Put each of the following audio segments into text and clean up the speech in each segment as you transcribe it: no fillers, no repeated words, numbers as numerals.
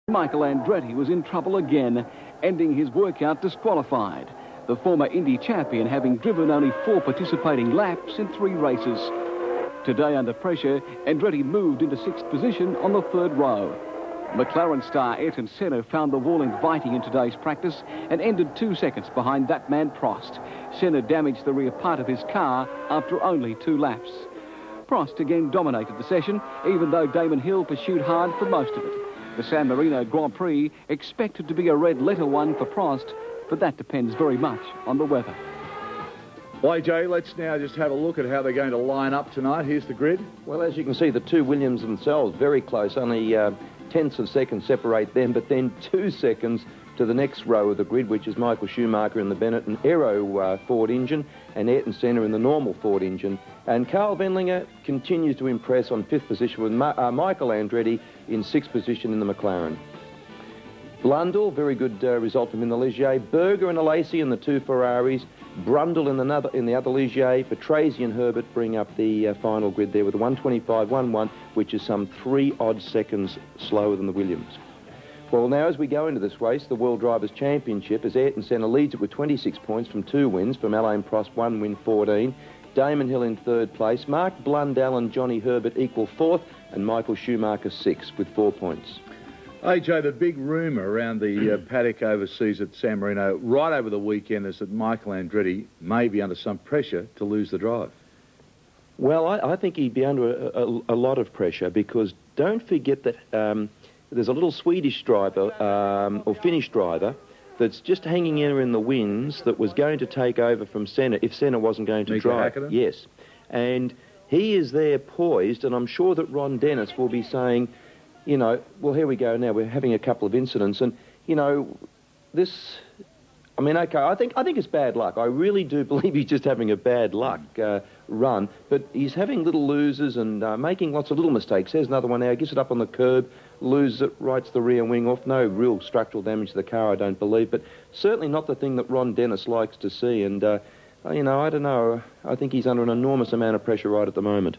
Michael Andretti was in trouble again, ending his workout disqualified. The former Indy champion having driven only 4 participating laps in 3 races. Today, under pressure, Andretti moved into 6th position on the 3rd row. McLaren star Ayrton Senna found the wall inviting in today's practice and ended 2 seconds behind that man Prost. Senna damaged the rear part of his car after only 2 laps. Prost again dominated the session, even though Damon Hill pursued hard for most of it. The San Marino Grand Prix expected to be a red-letter one for Prost, but that depends very much on the weather. Well, AJ, let's now just have a look at how they're going to line up tonight. Here's the grid. Well, as you can see, the 2 Williams themselves very close. Only tenths of seconds separate them, but then 2 seconds to the next row of the grid, which is Michael Schumacher in the Benetton Aero Ford engine and Ayrton Senna in the normal Ford engine. And Carl Wendlinger continues to impress on 5th position with Michael Andretti in 6th position in the McLaren. Blundell, very good result from in the Ligier. Berger and Alesi in the 2 Ferraris. Brundle in the other Ligier. Patrese and Herbert bring up the final grid there with a 1:25.11, which is some 3 odd seconds slower than the Williams. Well, now as we go into this race, the World Drivers' Championship, as Ayrton Senna leads it with 26 points from 2 wins, from Alain Prost 1 win 14. Damon Hill in 3rd place. Mark Blundell and Johnny Herbert equal 4th, and Michael Schumacher 6th with 4 points. AJ, the big rumour around the paddock overseas at San Marino right over the weekend is that Michael Andretti may be under some pressure to lose the drive. Well, I think he'd be under a lot of pressure, because don't forget that there's a little Swedish driver, or Finnish driver, that's just hanging in the wings that was going to take over from Senna if Senna wasn't going to drive. Yes. And he is there poised, and I'm sure that Ron Dennis will be saying, you know, well, here we go now, we're having a couple of incidents, and, you know, this, I mean, okay, I think it's bad luck. I really do believe he's just having a bad luck run, but he's having little losers and making lots of little mistakes. There's another one now, gets it up on the curb, loses it, writes the rear wing off. No real structural damage to the car, I don't believe, but certainly not the thing that Ron Dennis likes to see, and, you know, I don't know, I think he's under an enormous amount of pressure right at the moment.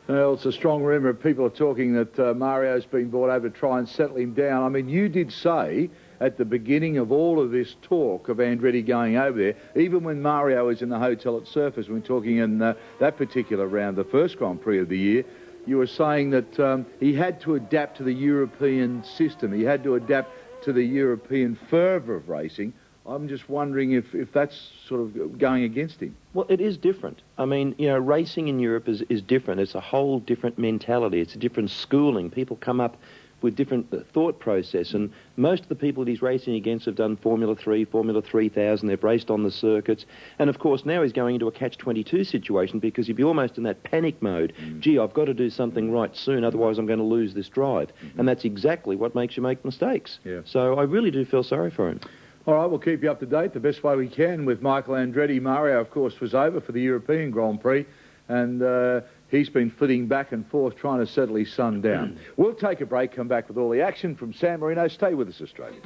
Well, it's a strong rumour. People are talking that Mario's been brought over to try and settle him down. I mean, you did say at the beginning of all of this talk of Andretti going over there, even when Mario was in the hotel at Surfers, when we're talking in that particular round, the first Grand Prix of the year, you were saying that he had to adapt to the European system. He had to adapt to the European fervour of racing. I'm just wondering if that's sort of going against him. Well, it is different. I mean, you know, racing in Europe is different. It's a whole different mentality. It's a different schooling. People come up with different thought process, and most of the people that he's racing against have done Formula 3, Formula 3000, they've raced on the circuits, and of course now he's going into a catch-22 situation, because he'd be almost in that panic mode. Gee, I've got to do something right soon, otherwise I'm going to lose this drive. And that's exactly what makes you make mistakes. Yeah. So I really do feel sorry for him. All right, we'll keep you up to date the best way we can with Michael Andretti. Mario, of course, was over for the European Grand Prix, and he's been flitting back and forth trying to settle his son down. We'll take a break, come back with all the action from San Marino. Stay with us, Australia.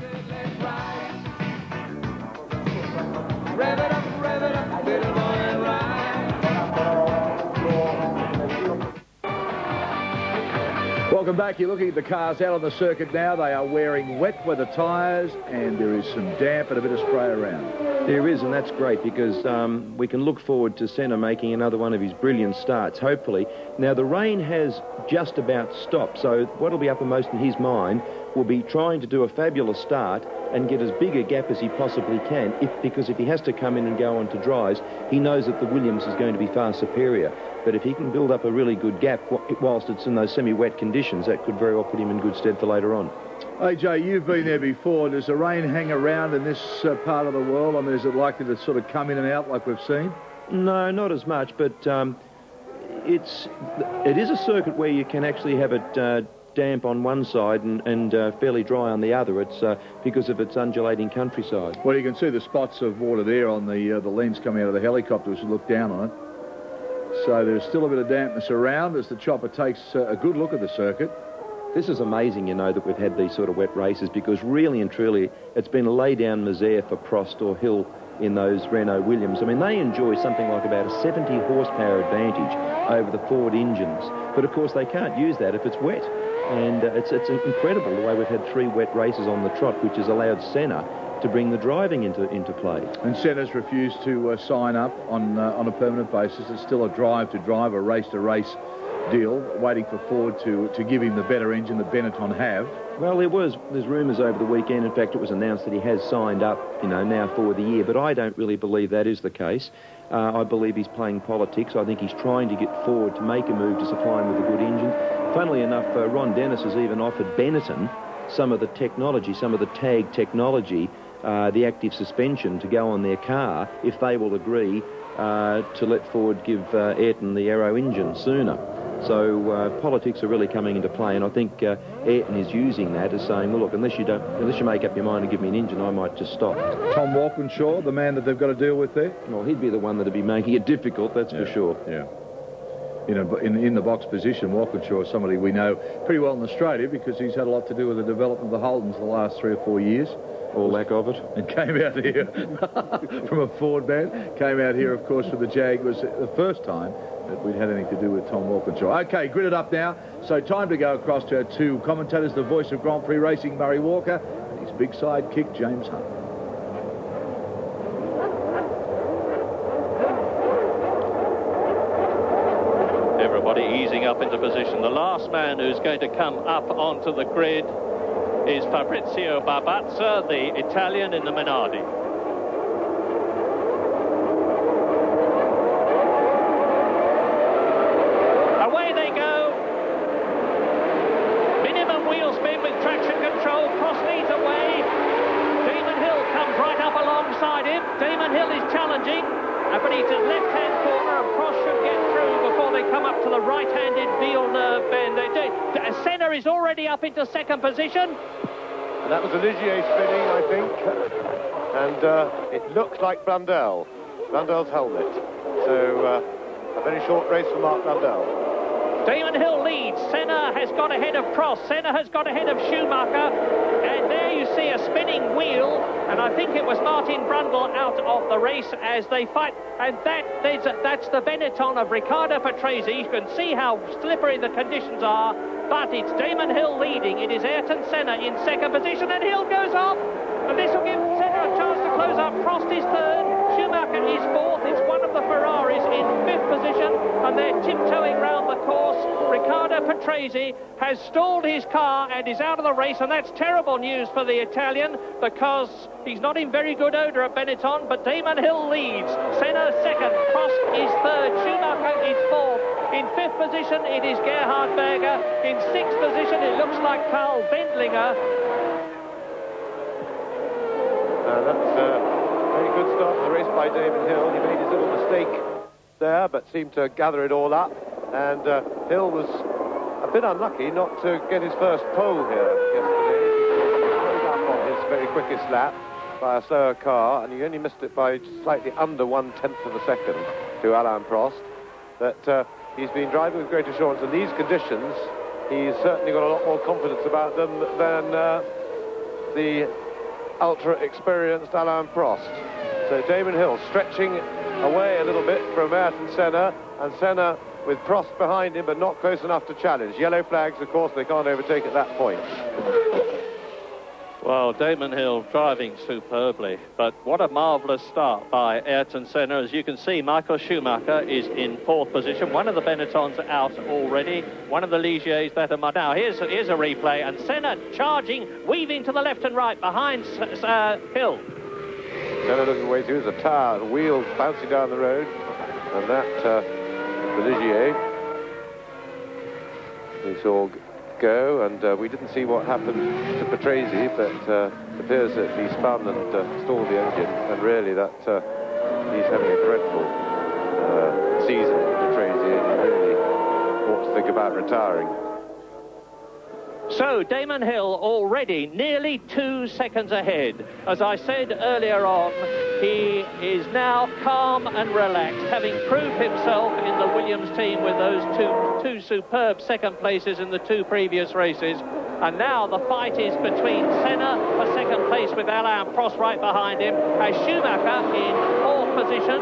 Rev it up, little boy, and ride. Welcome back. You're looking at the cars out on the circuit now. They are wearing wet weather tyres, and there is some damp and a bit of spray around. There is, and that's great, because we can look forward to Senna making another one of his brilliant starts, hopefully. Now, the rain has just about stopped, so what will be uppermost in his mind will be trying to do a fabulous start and get as big a gap as he possibly can, because if he has to come in and go on to dries, he knows that the Williams is going to be far superior. But if he can build up a really good gap whilst it's in those semi-wet conditions, that could very well put him in good stead for later on. AJ, you've been there before. Does the rain hang around in this part of the world? I mean, is it likely to sort of come in and out like we've seen? No, not as much, but it is a circuit where you can actually have it damp on one side and fairly dry on the other. It's because of its undulating countryside. Well, you can see the spots of water there on the lens coming out of the helicopter as you look down on it. So there's still a bit of dampness around as the chopper takes a good look at the circuit. This is amazing, you know, that we've had these sort of wet races, because really and truly it's been a lay-down misere for Prost or Hill in those Renault Williams. I mean, they enjoy something like about a 70 horsepower advantage over the Ford engines. But, of course, they can't use that if it's wet. And it's incredible the way we've had 3 wet races on the trot, which has allowed Senna to bring the driving into play. And Senna's refused to sign up on a permanent basis. It's still a drive-to-drive, a race-to-race deal, waiting for Ford to give him the better engine that Benetton have. Well, there's rumours over the weekend. In fact, it was announced that he has signed up, now for the year. But I don't really believe that is the case. I believe he's playing politics. I think he's trying to get Ford to make a move to supply him with a good engine. Funnily enough, Ron Dennis has even offered Benetton some of the technology, some of the tag technology, the active suspension to go on their car if they will agree to let Ford give Ayrton the aero engine sooner. So politics are really coming into play, and I think Ayrton is using that as saying, well, look, unless you make up your mind and give me an engine, I might just stop. Tom Walkinshaw, the man that they've got to deal with there? Well, he'd be the one that'd be making it difficult, that's for sure. Yeah. In the box position, Walkinshaw is somebody we know pretty well in Australia because he's had a lot to do with the development of the Holdens the last 3 or 4 years. Or lack of it. And came out here from a Ford man. Came out here, of course, with the Jag. It was the first time that we'd had anything to do with Tom Walkinshaw. Okay, gridded up now. So time to go across to our 2 commentators, the voice of Grand Prix racing, Murray Walker, and his big sidekick, James Hunt. Everybody easing up into position. The last man who's going to come up onto the grid is Fabrizio Barbazza, the Italian in the Minardi. Away they go. Minimum wheel spin with traction control. Cross leads away. Damon Hill comes right up alongside him. Damon Hill is challenging, but he's at left-hand corner, and Prost should get through before they come up to the right-handed Villeneuve bend. Senna is already up into 2nd position. And that was Olivier spinning, I think. And it looked like Blundell's helmet. So a very short race for Mark Blundell. Damon Hill leads. Senna has got ahead of Prost. Senna has got ahead of Schumacher. And there you see a spinning wheel. And I think it was Martin Brundle out of the race as they fight. And that's the Benetton of Riccardo Patrese. You can see how slippery the conditions are. But it's Damon Hill leading. It is Ayrton Senna in 2nd position. And Hill goes off. And this will give Senna a chance to close up. Prost is 3rd. Schumacher is 4th. It's one of the Ferraris in 5th position. And they're tiptoeing round the course. Riccardo Patrese has stalled his car and is out of the race. And that's terrible news for the Italian because he's not in very good odour at Benetton. But Damon Hill leads. Senna 2nd. Prost is 3rd. Schumacher is 4th. In 5th position, it is Gerhard Berger. In 6th position, it looks like Karl Wendlinger. That's a very good start to the race by Damon Hill. He made his little mistake there, but seemed to gather it all up. And Hill was a bit unlucky not to get his first pole here yesterday. He rode up on his very quickest lap by a slower car, and he only missed it by slightly under 1/10 of a second to Alain Prost. But he's been driving with great assurance. In these conditions, he's certainly got a lot more confidence about them than the ultra-experienced Alain Prost. So Damon Hill stretching away a little bit from Ayrton Senna, and Senna with Prost behind him, but not close enough to challenge. Yellow flags, of course, they can't overtake at that point. Well, Damon Hill driving superbly, but what a marvellous start by Ayrton Senna. As you can see, Michael Schumacher is in 4th position. One of the Benettons out already. One of the Ligiers that are... Now, here's a replay, and Senna charging, weaving to the left and right behind Hill. Senna looking way through the tire, the wheels bouncing down the road, and that, the Ligier, we saw go, and we didn't see what happened to Patrese, but it appears that he spun and stalled the engine, and really that he's having a dreadful season, Patrese, and he really ought to think about retiring. So Damon Hill already nearly 2 seconds ahead. As I said earlier on, he is now calm and relaxed, having proved himself in the Williams team with those two superb 2nd places in the 2 previous races. And now the fight is between Senna for 2nd place with Alain Prost right behind him, as Schumacher in 4th position,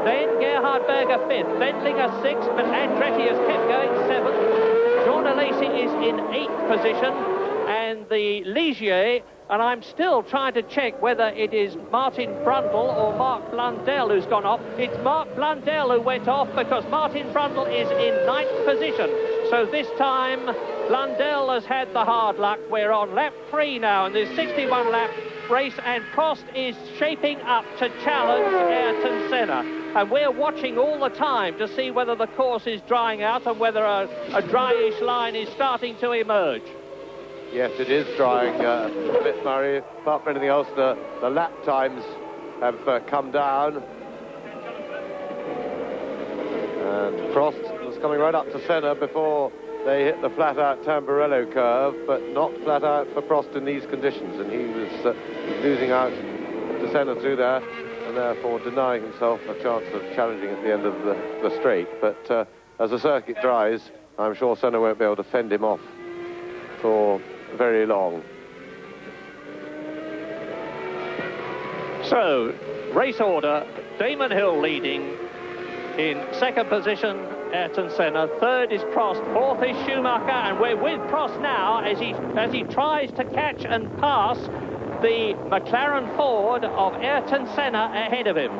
then Gerhard Berger 5th, Wendlinger 6th, but Andretti has kept going 7th. Jean de Lacy is in 8th position, and the Ligier, and I'm still trying to check whether it is Martin Brundle or Mark Blundell who's gone off. It's Mark Blundell who went off because Martin Brundle is in 9th position. So this time, Blundell has had the hard luck. We're on lap 3 now, and there's 61 lap race, and Prost is shaping up to challenge Ayrton Senna. And we're watching all the time to see whether the course is drying out and whether a dryish line is starting to emerge. Yes, it is drying a bit, Murray. Apart from anything else, the lap times have come down. And Prost was coming right up to Senna before they hit the flat-out Tamburello curve, but not flat-out for Prost in these conditions. And he was losing out to Senna through there, and therefore denying himself a chance of challenging at the end of the straight. But as the circuit dries, I'm sure Senna won't be able to fend him off for very long. So, race order, Damon Hill leading. In 2nd position, Ayrton Senna. 3rd is Prost. 4th is Schumacher, and we're with Prost now as he tries to catch and pass the McLaren Ford of Ayrton Senna ahead of him.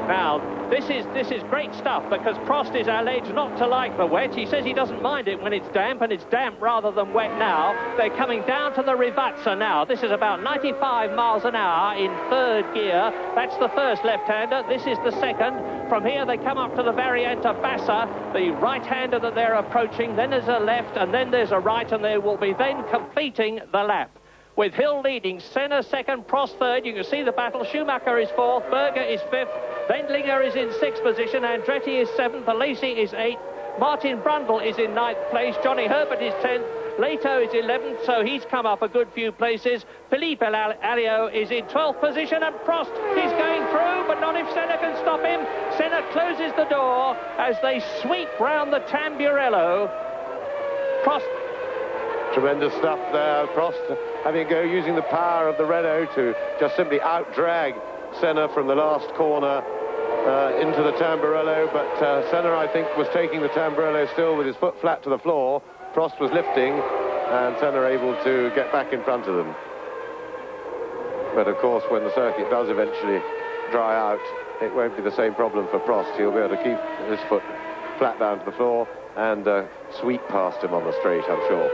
Now, this is great stuff, because Prost is alleged not to like the wet. He says he doesn't mind it when it's damp, and it's damp rather than wet now. They're coming down to the Rivazza now. This is about 95 miles an hour in 3rd gear. That's the first left-hander. This is the second. From here, they come up to the Variante Bassa, the right-hander that they're approaching. Then there's a left, and then there's a right, and they will be then completing the lap. With Hill leading, Senna 2nd, Prost 3rd. You can see the battle. Schumacher is 4th, Berger is 5th, Wendlinger is in 6th position, Andretti is 7th, Alesi is 8th, Martin Brundle is in 9th place, Johnny Herbert is 10th, Leto is 11th, so he's come up a good few places. Felipe Alio is in 12th position, and Prost is going through, but not if Senna can stop him. Senna closes the door as they sweep round the Tamburello. Prost. Tremendous stuff there. Prost having a go using the power of the Renault to just simply out-drag Senna from the last corner into the Tamburello, but Senna, I think, was taking the Tamburello still with his foot flat to the floor. Prost was lifting, and Senna able to get back in front of them. But of course, when the circuit does eventually dry out, it won't be the same problem for Prost. He'll be able to keep his foot flat down to the floor and sweep past him on the straight, I'm sure.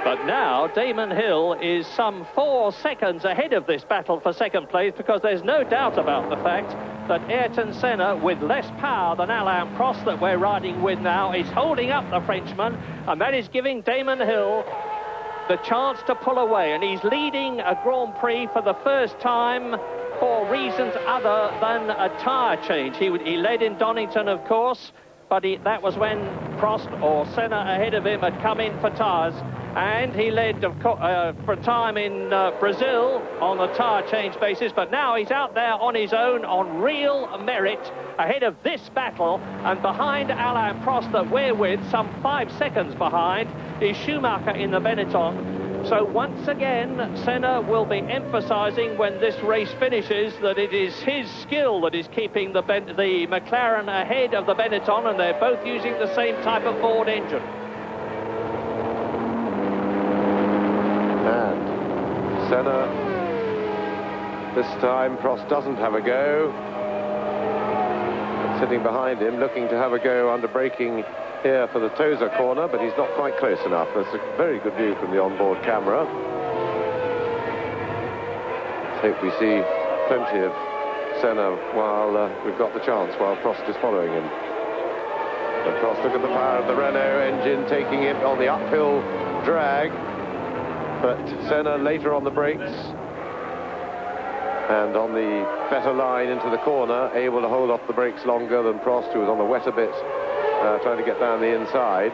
But now Damon Hill is some 4 seconds ahead of this battle for 2nd place, because there's no doubt about the fact that Ayrton Senna, with less power than Alain Prost that we're riding with now, is holding up the Frenchman, and that is giving Damon Hill the chance to pull away. And he's leading a Grand Prix for the first time for reasons other than a tyre change. He led in Donington, of course, but that was when Prost or Senna ahead of him had come in for tyres. And he led for a time in Brazil on the tyre change basis, but now he's out there on his own on real merit ahead of this battle, and behind Alain Prost that we're with, some 5 seconds behind, is Schumacher in the Benetton. So once again, Senna will be emphasising when this race finishes that it is his skill that is keeping the McLaren ahead of the Benetton, and they're both using the same type of Ford engine. And Senna, this time Prost doesn't have a go. Sitting behind him, looking to have a go under braking here for the Tosa corner, but he's not quite close enough. That's a very good view from the onboard camera. Let's hope we see plenty of Senna while we've got the chance, while Prost is following him. But Prost, look at the power of the Renault engine taking him on the uphill drag. But Senna later on the brakes and on the better line into the corner, able to hold off the brakes longer than Prost, who was on the wetter bit, trying to get down the inside.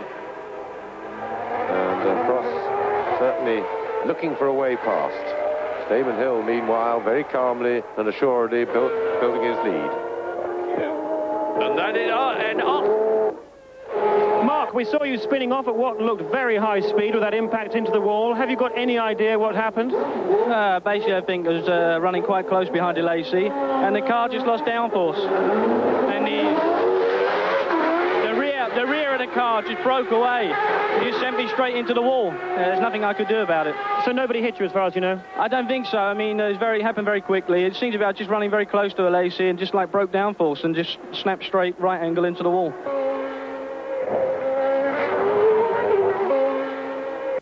And Prost certainly looking for a way past. Damon Hill, meanwhile, very calmly and assuredly building his lead. And that is off. Mark, we saw you spinning off at what looked very high speed with that impact into the wall. Have you got any idea what happened? Basically, I think it was running quite close behind De Lacy, and the car just lost downforce. And the rear of the car just broke away. It just sent me straight into the wall. There's nothing I could do about it. So nobody hit you as far as you know? I don't think so. I mean, it happened very quickly. It seems about just running very close to the Lacey and just like broke downforce and just snapped straight right angle into the wall.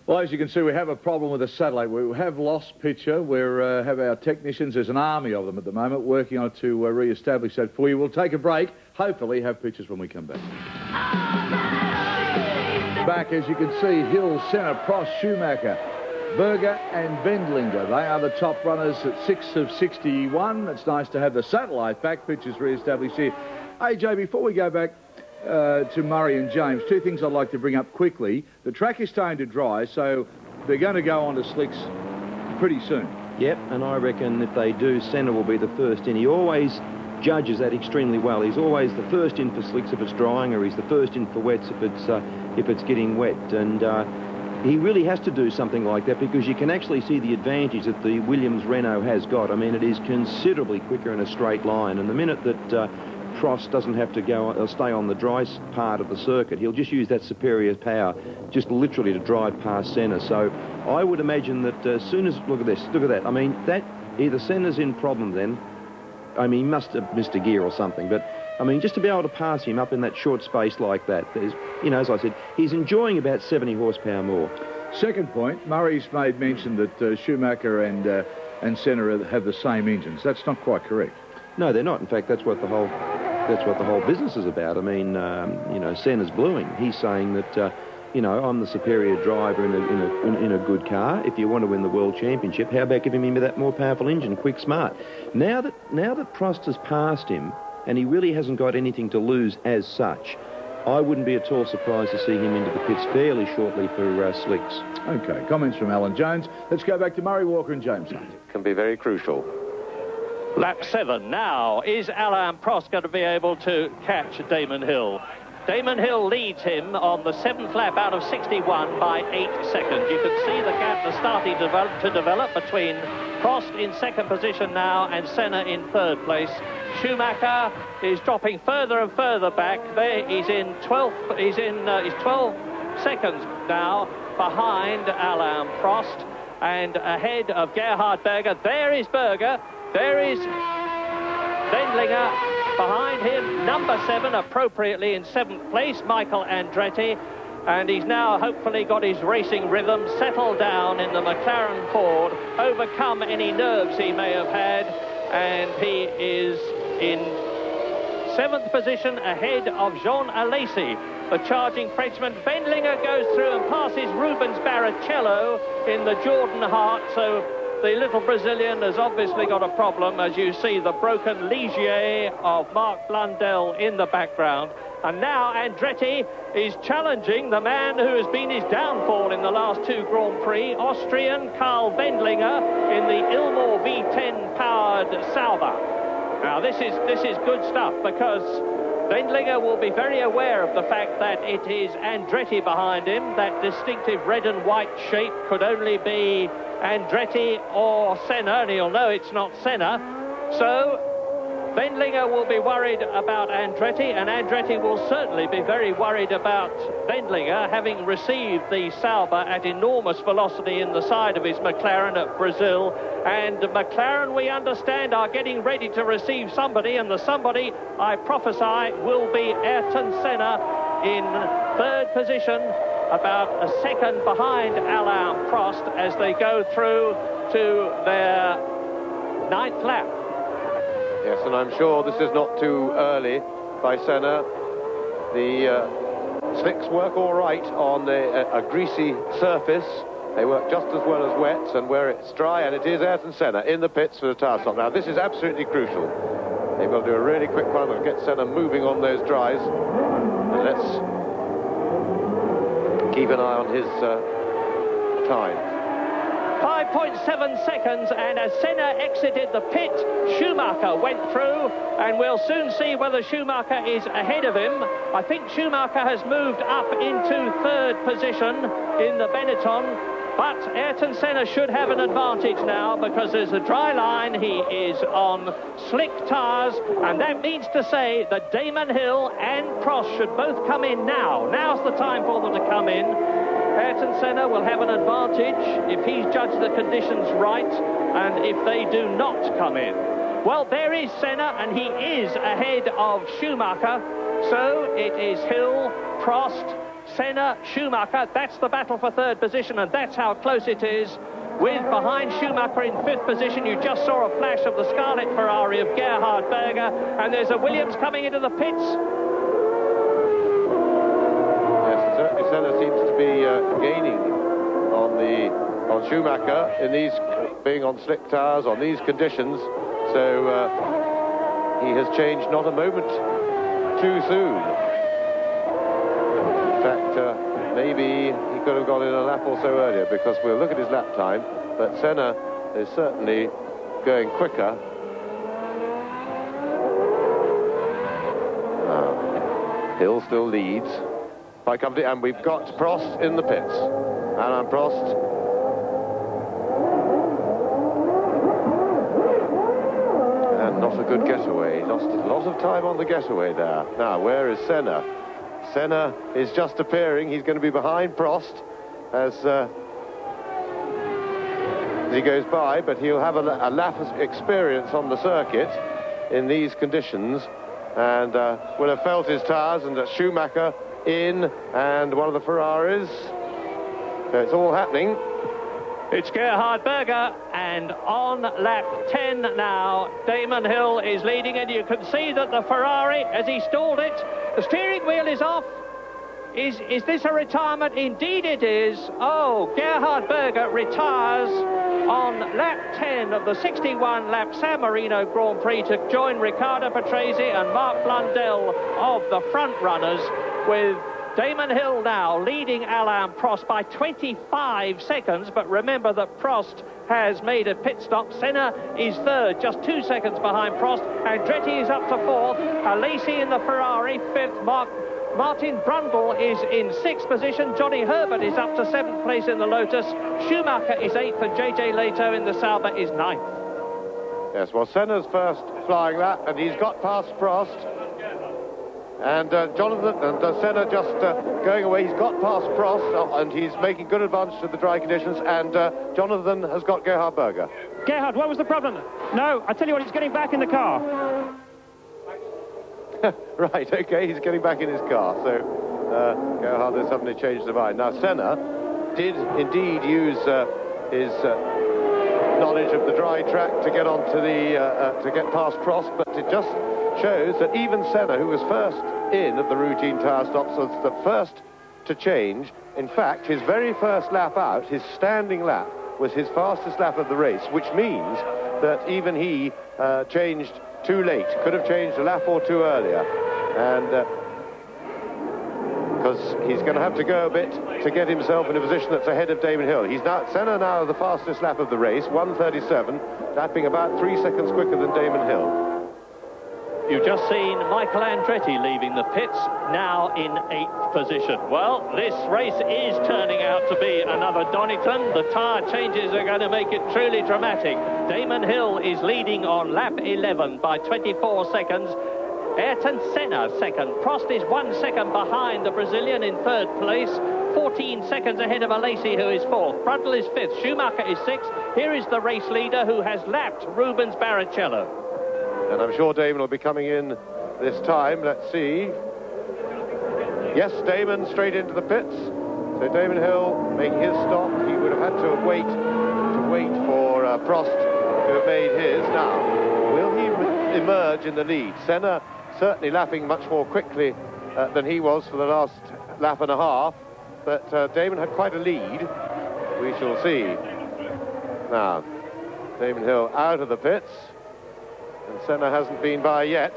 Well, as you can see, we have a problem with the satellite. We have lost picture. We have our technicians, there's an army of them at the moment, working on it to re-establish that for you. We'll take a break, hopefully have pictures when we come back. Back, as you can see, Hill, Senna, Prost, Schumacher, Berger and Wendlinger. They are the top runners at 6 of 61. It's nice to have the satellite back, pictures re-established here. AJ, before we go back to Murray and James, two things I'd like to bring up quickly. The track is starting to dry, so they're going to go on to slicks pretty soon. Yep, and I reckon if they do, Senna will be the first in. He always judges that extremely well. He's always the first in for slicks if it's drying, or he's the first in for wets if it's getting wet. And he really has to do something like that, because you can actually see the advantage that the Williams Renault has got. I mean, it is considerably quicker in a straight line, and the minute that Prost doesn't have to go or stay on the dry part of the circuit, he'll just use that superior power just literally to drive past Senna. So I would imagine that as soon as, look at that, I mean, that either Senna's in problem then, I mean, he must have missed a gear or something, but I mean, just to be able to pass him up in that short space like that, there's, you know, as I said, he's enjoying about 70 horsepower more. Second point, Murray's made mention that Schumacher and Senna have the same engines. That's not quite correct. No, they're not. In fact, that's what the whole business is about. I mean, you know, Senna's bluing. He's saying that, you know, I'm the superior driver in a good car. If you want to win the World Championship, how about giving him that more powerful engine, quick, smart? Now that Prost has passed him, and he really hasn't got anything to lose as such, I wouldn't be at all surprised to see him into the pits fairly shortly for slicks. OK, comments from Alan Jones. Let's go back to Murray, Walker and James Hunt. Can be very crucial. Lap 7 now. Is Alain Prost going to be able to catch Damon Hill? Damon Hill leads him on the 7th lap out of 61 by 8 seconds. You can see the gap is starting to develop between Prost in 2nd position now and Senna in 3rd place. Schumacher is dropping further and further back. There he's in 12th. He's 12 seconds now behind Alain Prost and ahead of Gerhard Berger. There is Berger. There is Wendlinger behind him, number 7, appropriately in 7th place, Michael Andretti. And he's now hopefully got his racing rhythm settled down in the McLaren Ford, overcome any nerves he may have had. And he is in 7th position ahead of Jean Alesi, the charging Frenchman. Wendlinger goes through and passes Rubens Barrichello in the Jordan Hart. So the little Brazilian has obviously got a problem, as you see the broken Ligier of Mark Blundell in the background. And now Andretti is challenging the man who has been his downfall in the last 2 Grand Prix, Austrian Karl Wendlinger in the Ilmor V10 powered Sauber. Now this is good stuff, because Wendlinger will be very aware of the fact that it is Andretti behind him. That distinctive red and white shape could only be Andretti or Senna, and he'll know it's not Senna. So Wendlinger will be worried about Andretti, and Andretti will certainly be very worried about Wendlinger, having received the Sauber at enormous velocity in the side of his McLaren at Brazil. And McLaren, we understand, are getting ready to receive somebody, and the somebody, I prophesy, will be Ayrton Senna in 3rd position, about a second behind Alain Prost as they go through to their 9th lap. Yes, and I'm sure this is not too early by Senna. The slicks work all right on a greasy surface. They work just as well as wet, and where it's dry, and it is Ayrton Senna in the pits for the tyre stop. Now, this is absolutely crucial. They've got to do a really quick run and get Senna moving on those dries. And let's keep an eye on his time. 5.7 seconds, and as Senna exited the pit, Schumacher went through, and we'll soon see whether Schumacher is ahead of him. I think Schumacher has moved up into 3rd position in the Benetton. But Ayrton Senna should have an advantage now because there's a dry line. He is on slick tyres, and that means to say that Damon Hill and Prost should both come in now. Now's the time for them to come in. Ayrton Senna will have an advantage if he's judged the conditions right and if they do not come in. Well, there is Senna, and he is ahead of Schumacher. So it is Hill, Prost, Senna, Schumacher. That's the battle for third position, and that's how close it is. With behind Schumacher in fifth position, you just saw a flash of the Scarlet Ferrari of Gerhard Berger, and there's a Williams coming into the pits. Yes, certainly Senna seems to be gaining on Schumacher in these, being on slick tyres, on these conditions. So he has changed not a moment too soon. In fact, maybe he could have got in a lap or so earlier, because we'll look at his lap time, but Senna is certainly going quicker. Hill still leads by company, and we've got Prost in the pits. Alain Prost. And not a good getaway. Lost a lot of time on the getaway there. Now, where is Senna? Senna is just appearing. He's going to be behind Prost as he goes by, but he'll have a lap of experience on the circuit in these conditions, and will have felt his tyres, and Schumacher in, and one of the Ferraris. So it's all happening. It's Gerhard Berger, and on lap 10 now, Damon Hill is leading, and you can see that the Ferrari, as he stalled it, the steering wheel is off. Is this a retirement? Indeed it is. Oh, Gerhard Berger retires on lap 10 of the 61-lap San Marino Grand Prix to join Riccardo Patrese and Mark Blundell of the front runners, with Damon Hill now leading Alain Prost by 25 seconds, but remember that Prost has made a pit stop. Senna is third, just 2 seconds behind Prost. Andretti is up to fourth. Alesi in the Ferrari, fifth. Martin Brundle is in sixth position. Johnny Herbert is up to seventh place in the Lotus. Schumacher is eighth, and JJ Leto in the Sauber is ninth. Yes, well, Senna's first flying lap, and he's got past Prost. And Jonathan and Senna just going away. He's got past Prost, and he's making good advantage of the dry conditions. And Jonathan has got Gerhard Berger. Gerhard, what was the problem? No, I tell you what, he's getting back in the car. Right, okay, he's getting back in his car. So Gerhard has suddenly changed his mind. Now, Senna did indeed use his knowledge of the dry track to get onto the to get past Prost, but it just shows that even Senna, who was first in at the routine tyre stops, was the first to change. In fact, his very first lap out, his standing lap, was his fastest lap of the race, which means that even he changed too late. Could have changed a lap or two earlier, and because he's going to have to go a bit to get himself in a position that's ahead of Damon Hill. Senna now the fastest lap of the race, 1:37, lapping about 3 seconds quicker than Damon Hill. You've just seen Michael Andretti leaving the pits, now in 8th position. Well, this race is turning out to be another Donington. The tyre changes are going to make it truly dramatic. Damon Hill is leading on lap 11 by 24 seconds. Ayrton Senna second. Prost is 1 second behind the Brazilian in third place. 14 seconds ahead of Alesi, who is fourth. Brundle is fifth. Schumacher is sixth. Here is the race leader, who has lapped Rubens Barrichello. And I'm sure Damon will be coming in this time. Let's see. Yes, Damon straight into the pits. So Damon Hill making his stop. He would have had to wait for Prost to have made his. Now, will he emerge in the lead? Senna certainly lapping much more quickly than he was for the last lap and a half. But Damon had quite a lead. We shall see. Now, Damon Hill out of the pits. And Senna hasn't been by yet.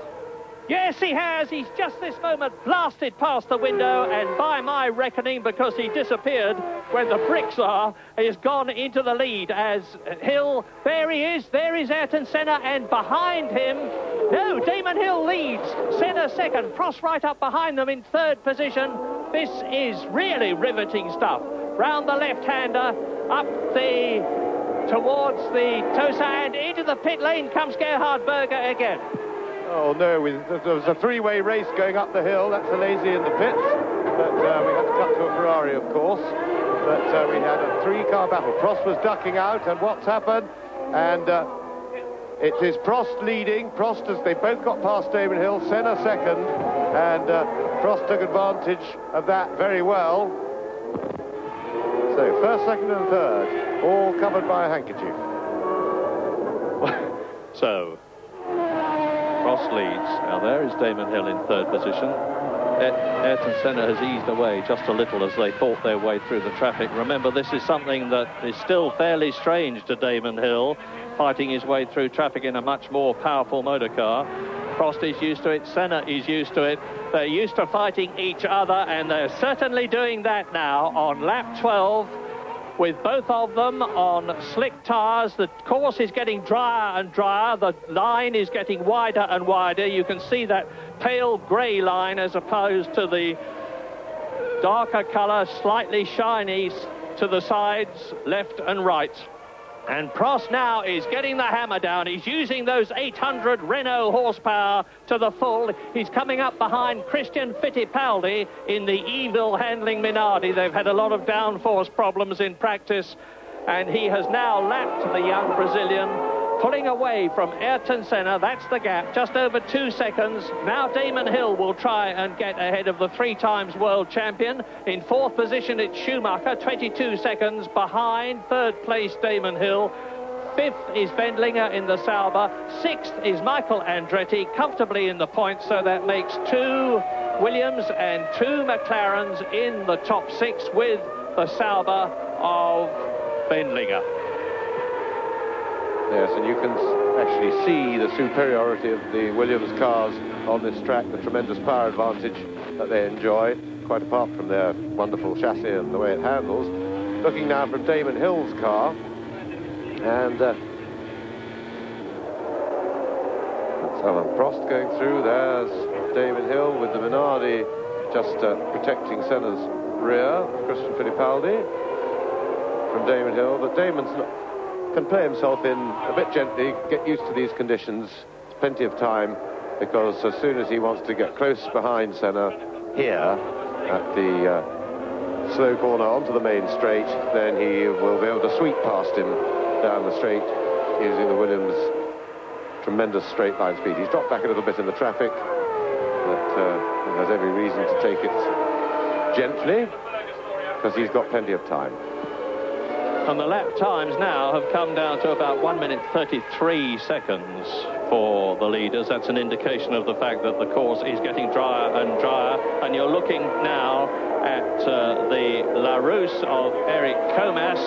Yes, he has. He's just this moment blasted past the window, and by my reckoning, because he disappeared where the bricks are, he has gone into the lead as Hill. There he is. There is Ayrton Senna, and behind him, no, Damon Hill leads. Senna second. Prost right up behind them in third position. This is really riveting stuff. Round the left-hander, towards the Tosa, and into the pit lane comes Gerhard Berger again. Oh no, there was a three-way race going up the hill. That's Alesi in the pits, but we had to cut to a Ferrari, of course. But we had a three-car battle. Prost was ducking out, and what's happened? And it is Prost leading. Prost, as they both got past Damon Hill, Senna second, and Prost took advantage of that very well. So first, second, and third, all covered by a handkerchief. So Prost leads. Now there is Damon Hill in third position. Ayrton Senna has eased away just a little as they fought their way through the traffic. Remember, this is something that is still fairly strange to Damon Hill, fighting his way through traffic in a much more powerful motor car. Prost is used to it, Senna is used to it. They're used to fighting each other, and they're certainly doing that now on lap 12. With both of them on slick tyres. The course is getting drier and drier. The line is getting wider and wider. You can see that pale grey line as opposed to the darker colour, slightly shiny to the sides, left and right. And Prost now is getting the hammer down. He's using those 800 Renault horsepower to the full. He's coming up behind Christian Fittipaldi in the evil handling Minardi. They've had a lot of downforce problems in practice, and he has now lapped the young Brazilian, pulling away from Ayrton Senna. That's the gap, just over 2 seconds. Now Damon Hill will try and get ahead of the 3-times world champion. In fourth position, it's Schumacher, 22 seconds behind third place Damon Hill. Fifth is Wendlinger in the Sauber. Sixth is Michael Andretti, comfortably in the points, so that makes 2 Williams and 2 McLarens in the top 6 with the Sauber of Wendlinger. Yes, and you can actually see the superiority of the Williams cars on this track, the tremendous power advantage that they enjoy, quite apart from their wonderful chassis and the way it handles. Looking now from Damon Hill's car, and that's Alain Prost going through. There's Damon Hill with the Minardi just protecting Senna's rear, Christian Fittipaldi from Damon Hill, but Damon's can play himself in a bit gently, get used to these conditions. There's plenty of time, because as soon as he wants to get close behind Senna here at the slow corner onto the main straight, then he will be able to sweep past him down the straight using the Williams tremendous straight line speed. He's dropped back a little bit in the traffic, but he has every reason to take it gently, because he's got plenty of time. And the lap times now have come down to about 1 minute 33 seconds for the leaders. That's an indication of the fact that the course is getting drier and drier. And you're looking now at the LaRousse of Eric Comas,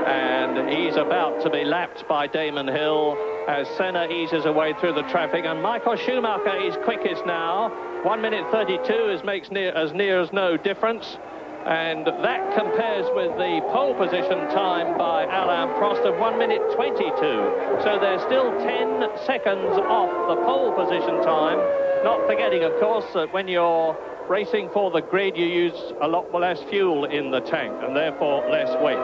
and he's about to be lapped by Damon Hill as Senna eases away through the traffic. And Michael Schumacher is quickest now. 1 minute 32 makes as near as no difference. And that compares with the pole position time by Alain Prost of 1 minute 22. So they're still 10 seconds off the pole position time. Not forgetting, of course, that when you're racing for the grid, you use a lot less fuel in the tank and therefore less weight.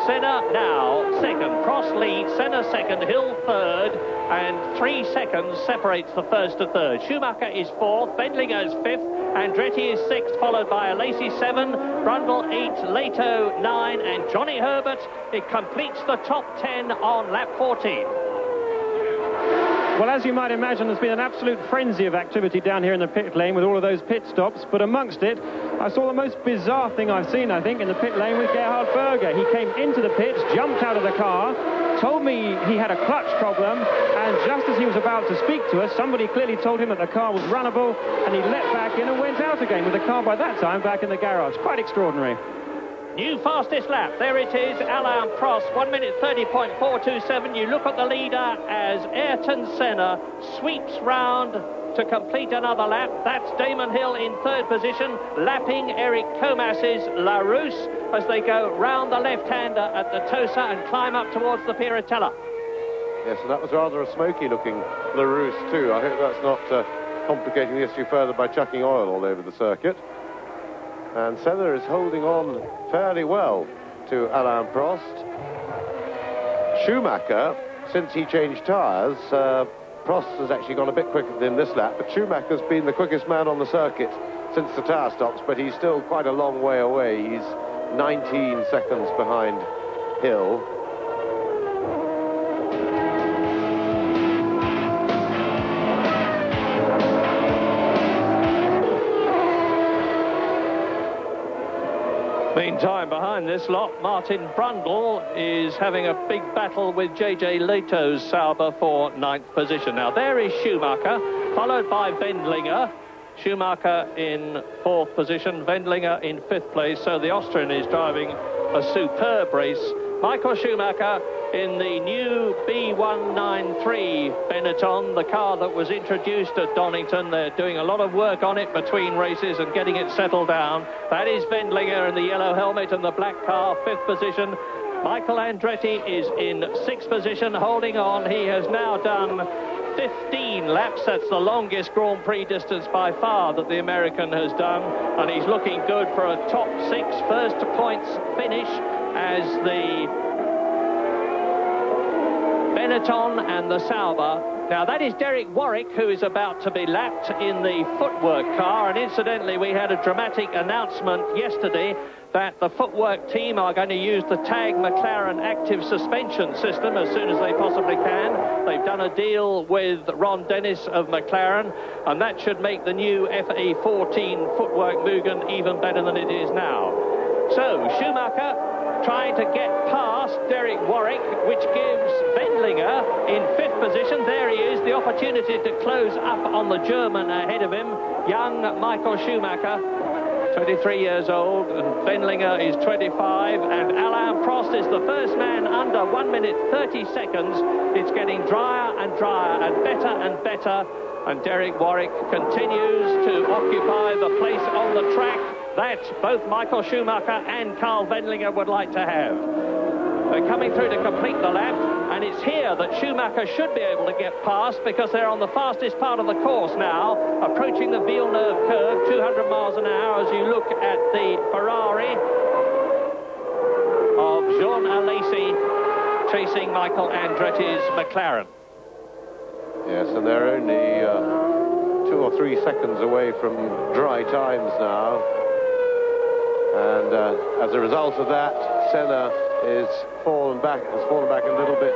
Senna now second, Prost leads, Senna second, Hill third, and 3 seconds separates the first to third. Schumacher is fourth, Wendlinger is fifth, Andretti is sixth, followed by Alesi 7, Brundle 8, Leto 9, and Johnny Herbert. It completes the top 10 on lap 14. Well, as you might imagine, there's been an absolute frenzy of activity down here in the pit lane with all of those pit stops, but amongst it, I saw the most bizarre thing I've seen, I think, in the pit lane with Gerhard Berger. He came into the pits, jumped out of the car, told me he had a clutch problem, and just as he was about to speak to us, somebody clearly told him that the car was runnable, and he leapt back in and went out again with the car by that time back in the garage. Quite extraordinary. New fastest lap, there it is, Alain Prost, 1 minute 30.427. You look at the leader as Ayrton Senna sweeps round to complete another lap. That's Damon Hill in third position, lapping Eric Comas's LaRousse as they go round the left-hander at the Tosa and climb up towards the Piratella. Yes, and that was rather a smoky-looking LaRousse too. I hope that's not complicating the issue further by chucking oil all over the circuit. And Senna is holding on fairly well to Alain Prost. Schumacher, since he changed tyres, Prost has actually gone a bit quicker than this lap, but Schumacher's been the quickest man on the circuit since the tyre stops, but he's still quite a long way away. He's 19 seconds behind Hill. Meantime, behind this lot, Martin Brundle is having a big battle with J.J. Leto's Sauber for 9th position. Now, there is Schumacher, followed by Wendlinger. Schumacher in 4th position, Wendlinger in 5th place. So the Austrian is driving a superb race. Michael Schumacher in the new B193 Benetton, the car that was introduced at Donington. They're doing a lot of work on it between races and getting it settled down. That is Wendlinger in the yellow helmet and the black car, 5th position. Michael Andretti is in 6th position, holding on. He has now done 15 laps. That's the longest Grand Prix distance by far that the American has done, and he's looking good for a top 6 first points finish as the Benetton and the Sauber. Now, that is Derek Warwick, who is about to be lapped in the footwork car, and incidentally, we had a dramatic announcement yesterday that the footwork team are going to use the TAG McLaren active suspension system as soon as they possibly can. They've done a deal with Ron Dennis of McLaren, and that should make the new FE14 footwork Mugen even better than it is now. So, Schumacher trying to get past Derek Warwick, which gives Wendlinger in 5th position. There he is, the opportunity to close up on the German ahead of him, young Michael Schumacher, 23 years old, and Wendlinger is 25, and Alain Prost is the first man under 1 minute 30 seconds. It's getting drier and drier and better, and Derek Warwick continues to occupy the place on the track that both Michael Schumacher and Karl Wendlinger would like to have. They're coming through to complete the lap, and it's here that Schumacher should be able to get past, because they're on the fastest part of the course now, approaching the Villeneuve curve, 200 miles an hour, as you look at the Ferrari of Jean Alesi chasing Michael Andretti's McLaren. Yes, and they're only 2 or 3 seconds away from dry times now. And as a result of that, Senna has fallen back a little bit.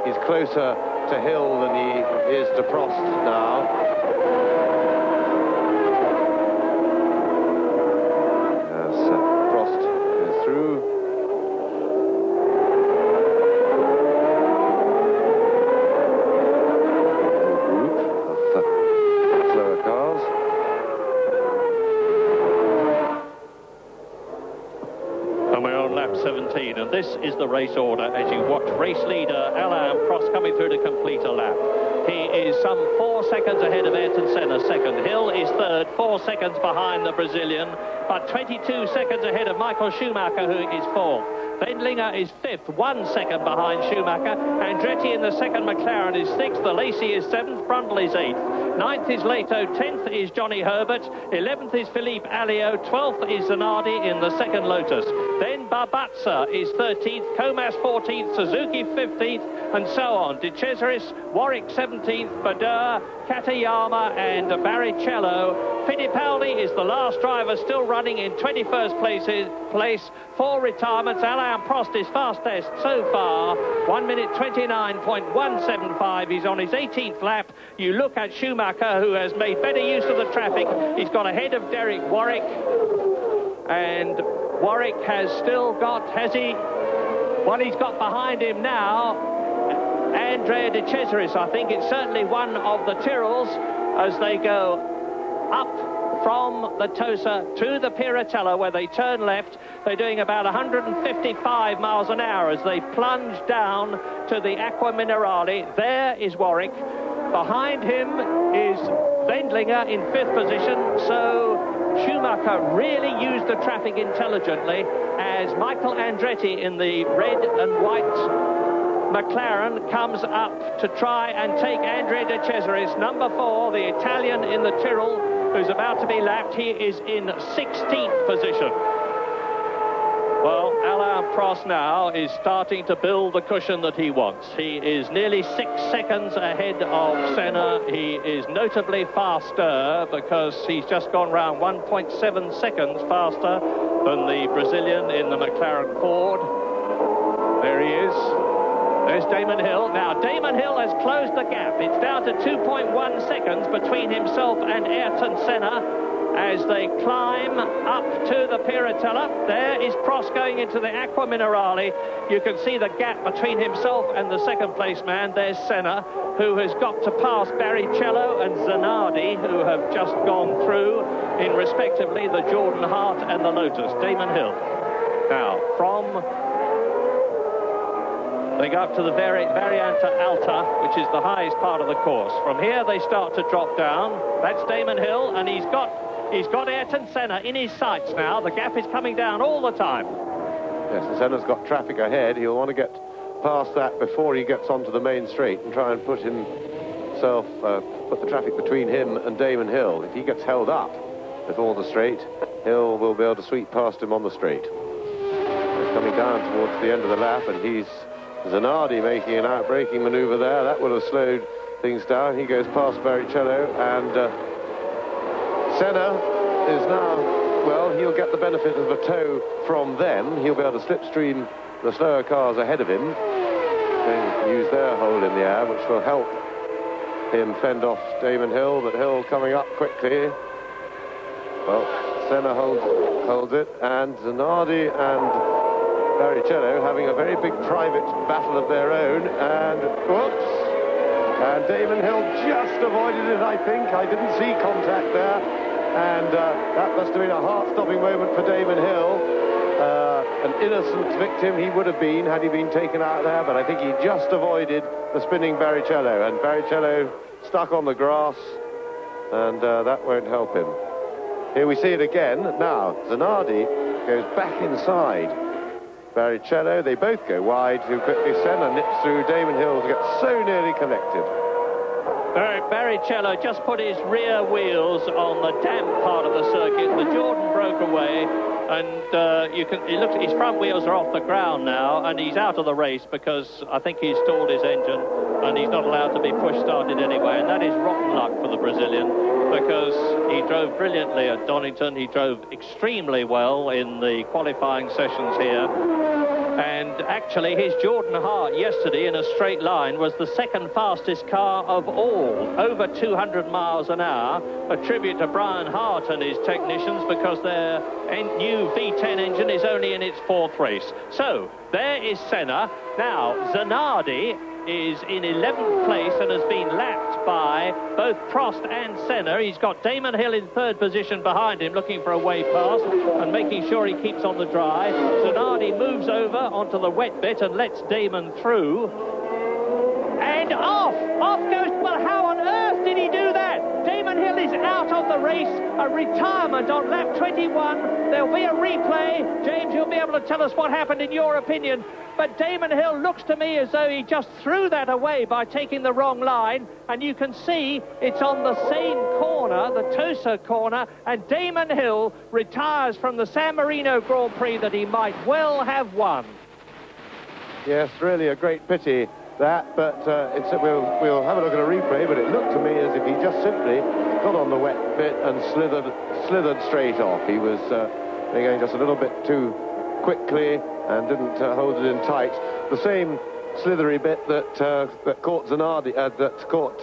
He's closer to Hill than he is to Prost now. As Prost is through. And this is the race order as you watch race leader Alain Prost coming through to complete a lap. He is some 4 seconds ahead of Ayrton Senna, second. Hill is third, 4 seconds behind the Brazilian, but 22 seconds ahead of Michael Schumacher, who is fourth. Wendlinger is fifth, 1 second behind Schumacher. Andretti in the second McLaren is sixth. Alesi is seventh. Brundle is eighth. Ninth is Leto. 10th is Johnny Herbert. 11th is Philippe Alliot. 12th is Zanardi in the second Lotus. Then Barbazza is 13th. Comas 14th. Suzuki 15th. And so on. De Cesaris, Warwick 17th. Bader, Katayama and Barrichello. Fittipaldi is the last driver still running in 21st place. 4 retirements. Alain Prost is fastest so far. 1 minute 29.175. He's on his 18th lap. You look at Schumacher, who has made better use of the traffic. He's got ahead of Derek Warwick. And Warwick has still got, has he? What he's got behind him now, Andrea De Cesaris. I think it's certainly one of the Tyrrells as they go up from the Tosa to the Piratella, where they turn left. They're doing about 155 miles an hour as they plunge down to the Acqua Minerale. There is Warwick. Behind him is Wendlinger in 5th position. So Schumacher really used the traffic intelligently as Michael Andretti in the red and white McLaren comes up to try and take Andrea De Cesaris, number 4, the Italian in the Tyrrell, who's about to be lapped. He is in 16th position. Well, Alain Prost now is starting to build the cushion that he wants. He is nearly 6 seconds ahead of Senna. He is notably faster because he's just gone round 1.7 seconds faster than the Brazilian in the McLaren Ford. There he is. There's Damon Hill. Now, Damon Hill has closed the gap. It's down to 2.1 seconds between himself and Ayrton Senna as they climb up to the Piratella. There is Prost going into the Aqua Minerale. You can see the gap between himself and the second place man. There's Senna, who has got to pass Barrichello and Zanardi, who have just gone through in respectively the Jordan Hart and the Lotus. Damon Hill. Now, they go up to the Variante Alta, which is the highest part of the course. From here, they start to drop down. That's Damon Hill, and he's got Ayrton Senna in his sights now. The gap is coming down all the time. Yes, and Senna's got traffic ahead. He'll want to get past that before he gets onto the main straight and try and put the traffic between him and Damon Hill. If he gets held up before the straight, Hill will be able to sweep past him on the straight. He's coming down towards the end of the lap, and he's Zanardi making an outbraking manoeuvre there. That will have slowed things down. He goes past Barrichello, and Senna is now, well, he'll get the benefit of a tow from them. He'll be able to slipstream the slower cars ahead of him and use their hole in the air, which will help him fend off Damon Hill, but Hill coming up quickly. Well, Senna holds it, and Zanardi and Barrichello having a very big private battle of their own, and whoops, and Damon Hill just avoided it, I think. I didn't see contact there, and that must have been a heart-stopping moment for Damon Hill. An innocent victim he would have been had he been taken out there, but I think he just avoided the spinning Barrichello, and Barrichello stuck on the grass, and that won't help him. Here we see it again. Now, Zanardi goes back inside Barrichello. They both go wide too quickly. Senna nips through Damon Hill to get so nearly connected. Barrichello just put his rear wheels on the damp part of the circuit. The Jordan broke away, and his front wheels are off the ground now, and he's out of the race because I think he's stalled his engine, and he's not allowed to be push-started anyway, and that is rotten luck for the Brazilian, because he drove brilliantly at Donington. He drove extremely well in the qualifying sessions here. And actually, his Jordan Hart yesterday in a straight line was the second fastest car of all, over 200 miles an hour. A tribute to Brian Hart and his technicians, because their new V10 engine is only in its 4th race. So, there is Senna. Now, Zanardi is in 11th place and has been lapped by both Prost and Senna. He's got Damon Hill in 3rd position behind him, looking for a way past and making sure he keeps on the dry. Zanardi moves over onto the wet bit and lets Damon through. And off goes, well, how on earth did he do that? Damon Hill is out of the race, a retirement on lap 21. There'll be a replay. James, you'll be able to tell us what happened in your opinion. But Damon Hill looks to me as though he just threw that away by taking the wrong line. And you can see it's on the same corner, the Tosa corner, and Damon Hill retires from the San Marino Grand Prix that he might well have won. Yes, really a great pity that, but we'll have a look at a replay, but it looked to me as if he just simply got on the wet bit and slithered straight off. He was going just a little bit too quickly and didn't hold it in tight. The same slithery bit that caught Zanardi, that caught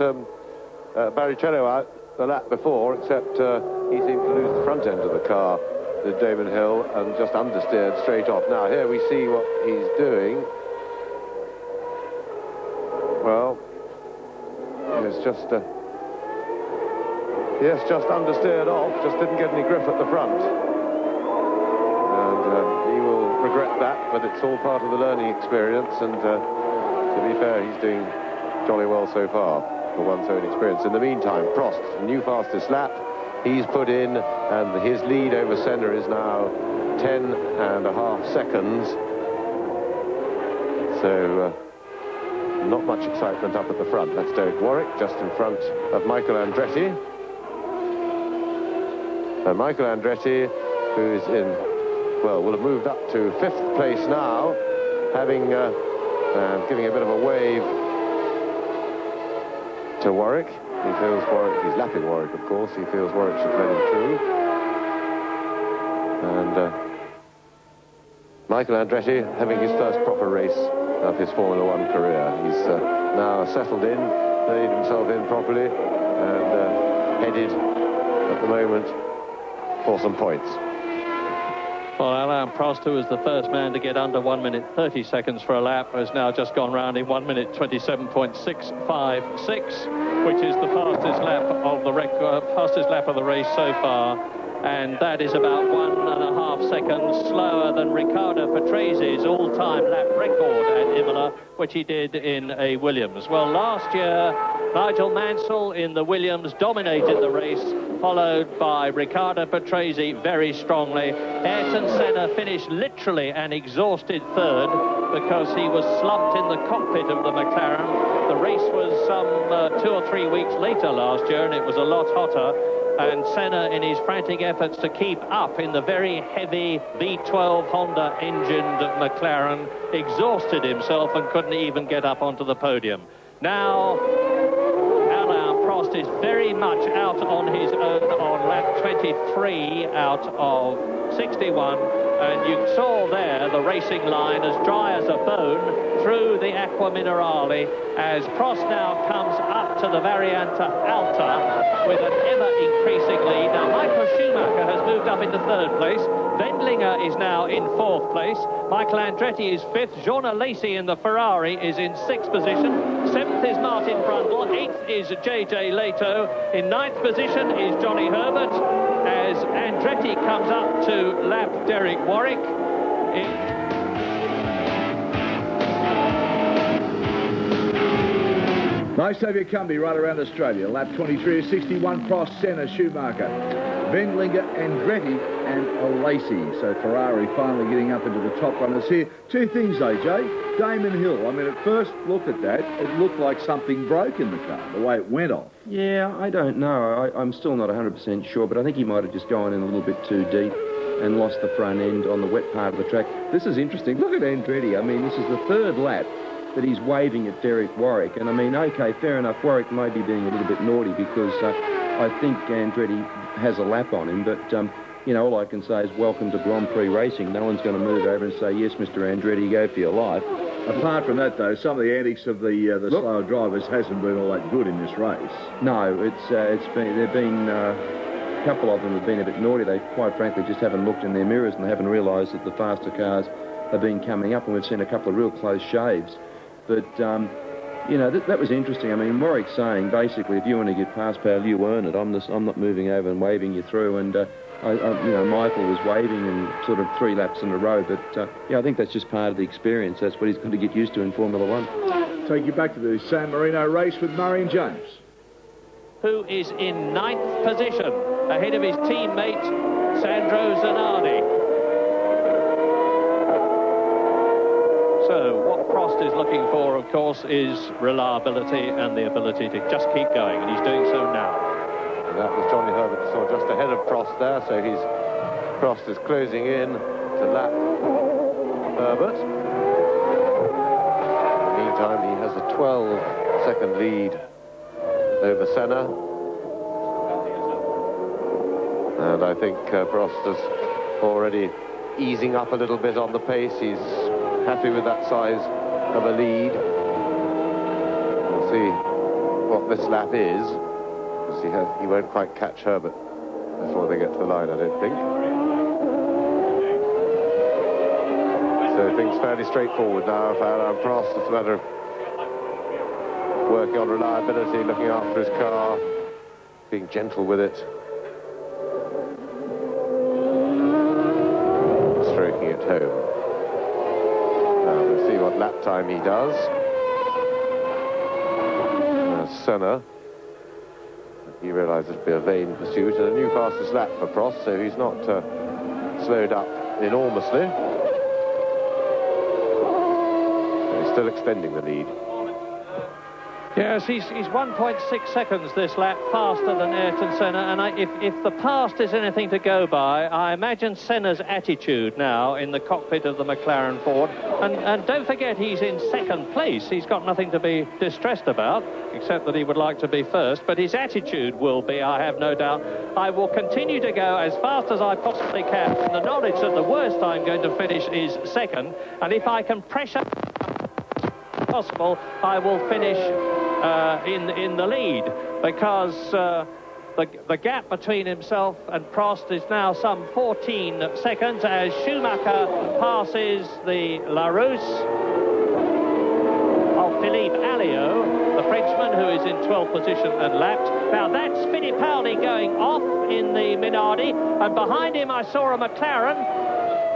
Barrichello out the lap before, except he seemed to lose the front end of the car, did Damon Hill, and just understeered straight off. Now here we see what he's doing. Well, it's just understeered off, just didn't get any grip at the front. And he will regret that, but it's all part of the learning experience, and to be fair, he's doing jolly well so far for one's own experience. In the meantime, Prost, new fastest lap, he's put in, and his lead over Senna is now 10.5 seconds. So, not much excitement up at the front. That's Derek Warwick, just in front of Michael Andretti. And Michael Andretti, who's in well, will have moved up to 5th place now, having giving a bit of a wave to Warwick. He feels Warwick, he's lapping Warwick, of course. He feels Warwick should let him through. And Michael Andretti having his first proper race of his Formula One career. He's now settled in, laid himself in properly, and headed at the moment for some points. Well, Alain Prost, who was the first man to get under 1 minute 30 seconds for a lap, has now just gone round in 1 minute 27.656, which is the fastest lap of the fastest lap of the race so far, and that is about 1.5 seconds slower than Riccardo Patrese's all-time lap record at Imola, which he did in a Williams. Well, last year, Nigel Mansell in the Williams dominated the race, followed by Riccardo Patrese very strongly. Ayrton Senna finished literally an exhausted third because he was slumped in the cockpit of the McLaren. The race was some 2 or 3 weeks later last year, and it was a lot hotter. And Senna, in his frantic efforts to keep up in the very heavy V12 Honda engined McLaren, exhausted himself and couldn't even get up onto the podium. Now, Alain Prost is very much out on his own on lap 23 out of 61, and you saw there the racing line as dry as a bone through the Acqua Minerale as Prost now comes up to the Variante Alta with an ever-increasing lead. Now, Michael Schumacher has moved up into 3rd place. Wendlinger is now in 4th place. Michael Andretti is 5th. Jean Alesi in the Ferrari is in 6th position. 7th is Martin Brundle. 8th is J.J. Leto. In 9th position is Johnny Herbert as Andretti comes up to lap Derek Warwick. Nice to have your company right around Australia. Lap 23 of 61, Prost, Senna, Schumacher, Wendlinger, Andretti and Alesi. So Ferrari finally getting up into the top runners here. 2 things, AJ. Damon Hill, I mean, at first look at that, it looked like something broke in the car, the way it went off. Yeah, I don't know. I'm still not 100% sure, but I think he might have just gone in a little bit too deep and lost the front end on the wet part of the track. This is interesting. Look at Andretti. I mean, this is the 3rd lap that he's waving at Derek Warwick. And I mean, okay, fair enough, Warwick may be being a little bit naughty because I think Andretti has a lap on him, but, you know, all I can say is welcome to Grand Prix racing. No one's going to move over and say, yes, Mr. Andretti, go for your life. Apart from that, though, some of the antics of the slower drivers hasn't been all that good in this race. No, there've been a couple of them have been a bit naughty. They, quite frankly, just haven't looked in their mirrors and they haven't realised that the faster cars have been coming up, and we've seen a couple of real close shaves. But, you know, that was interesting. I mean, Warwick's saying, basically, if you want to get past Pal, you earn it. I'm not moving over and waving you through. And, you know, Michael was waving in sort of 3 laps in a row. But, yeah, I think that's just part of the experience. That's what he's going to get used to in Formula One. Take you back to the San Marino race with Murray and James. Who is in 9th position, ahead of his teammate, Sandro Zanardi. So what Prost is looking for, of course, is reliability and the ability to just keep going, and he's doing so now. And that was Johnny Herbert, so just ahead of Prost there, so Prost is closing in to lap Herbert. In the meantime, he has a 12-second lead over Senna. And I think Prost is already easing up a little bit on the pace. He's happy with that size of a lead. We'll see what this lap is. He won't quite catch Herbert before they get to the line, I don't think. So things fairly straightforward now for Alain Prost. It's a matter of working on reliability, looking after his car, being gentle with it. Stroking it home. Now we'll see what lap time he does. Senna, he realises it'll be a vain pursuit and a new fastest lap for Prost, so he's not slowed up enormously. But he's still extending the lead. Yes, he's 1.6 seconds this lap faster than Ayrton Senna, and if the past is anything to go by, I imagine Senna's attitude now in the cockpit of the McLaren Ford, and don't forget he's in second place. He's got nothing to be distressed about, except that he would like to be first, but his attitude will be, I have no doubt, I will continue to go as fast as I possibly can, in the knowledge that the worst I'm going to finish is second, and if I can pressure possible, I will finish in the lead, because the gap between himself and Prost is now some 14 seconds as Schumacher passes the Larousse of Philippe Alliot, the Frenchman who is in 12th position and lapped. Now that's Fittipaldi going off in the Minardi, and behind him I saw a McLaren.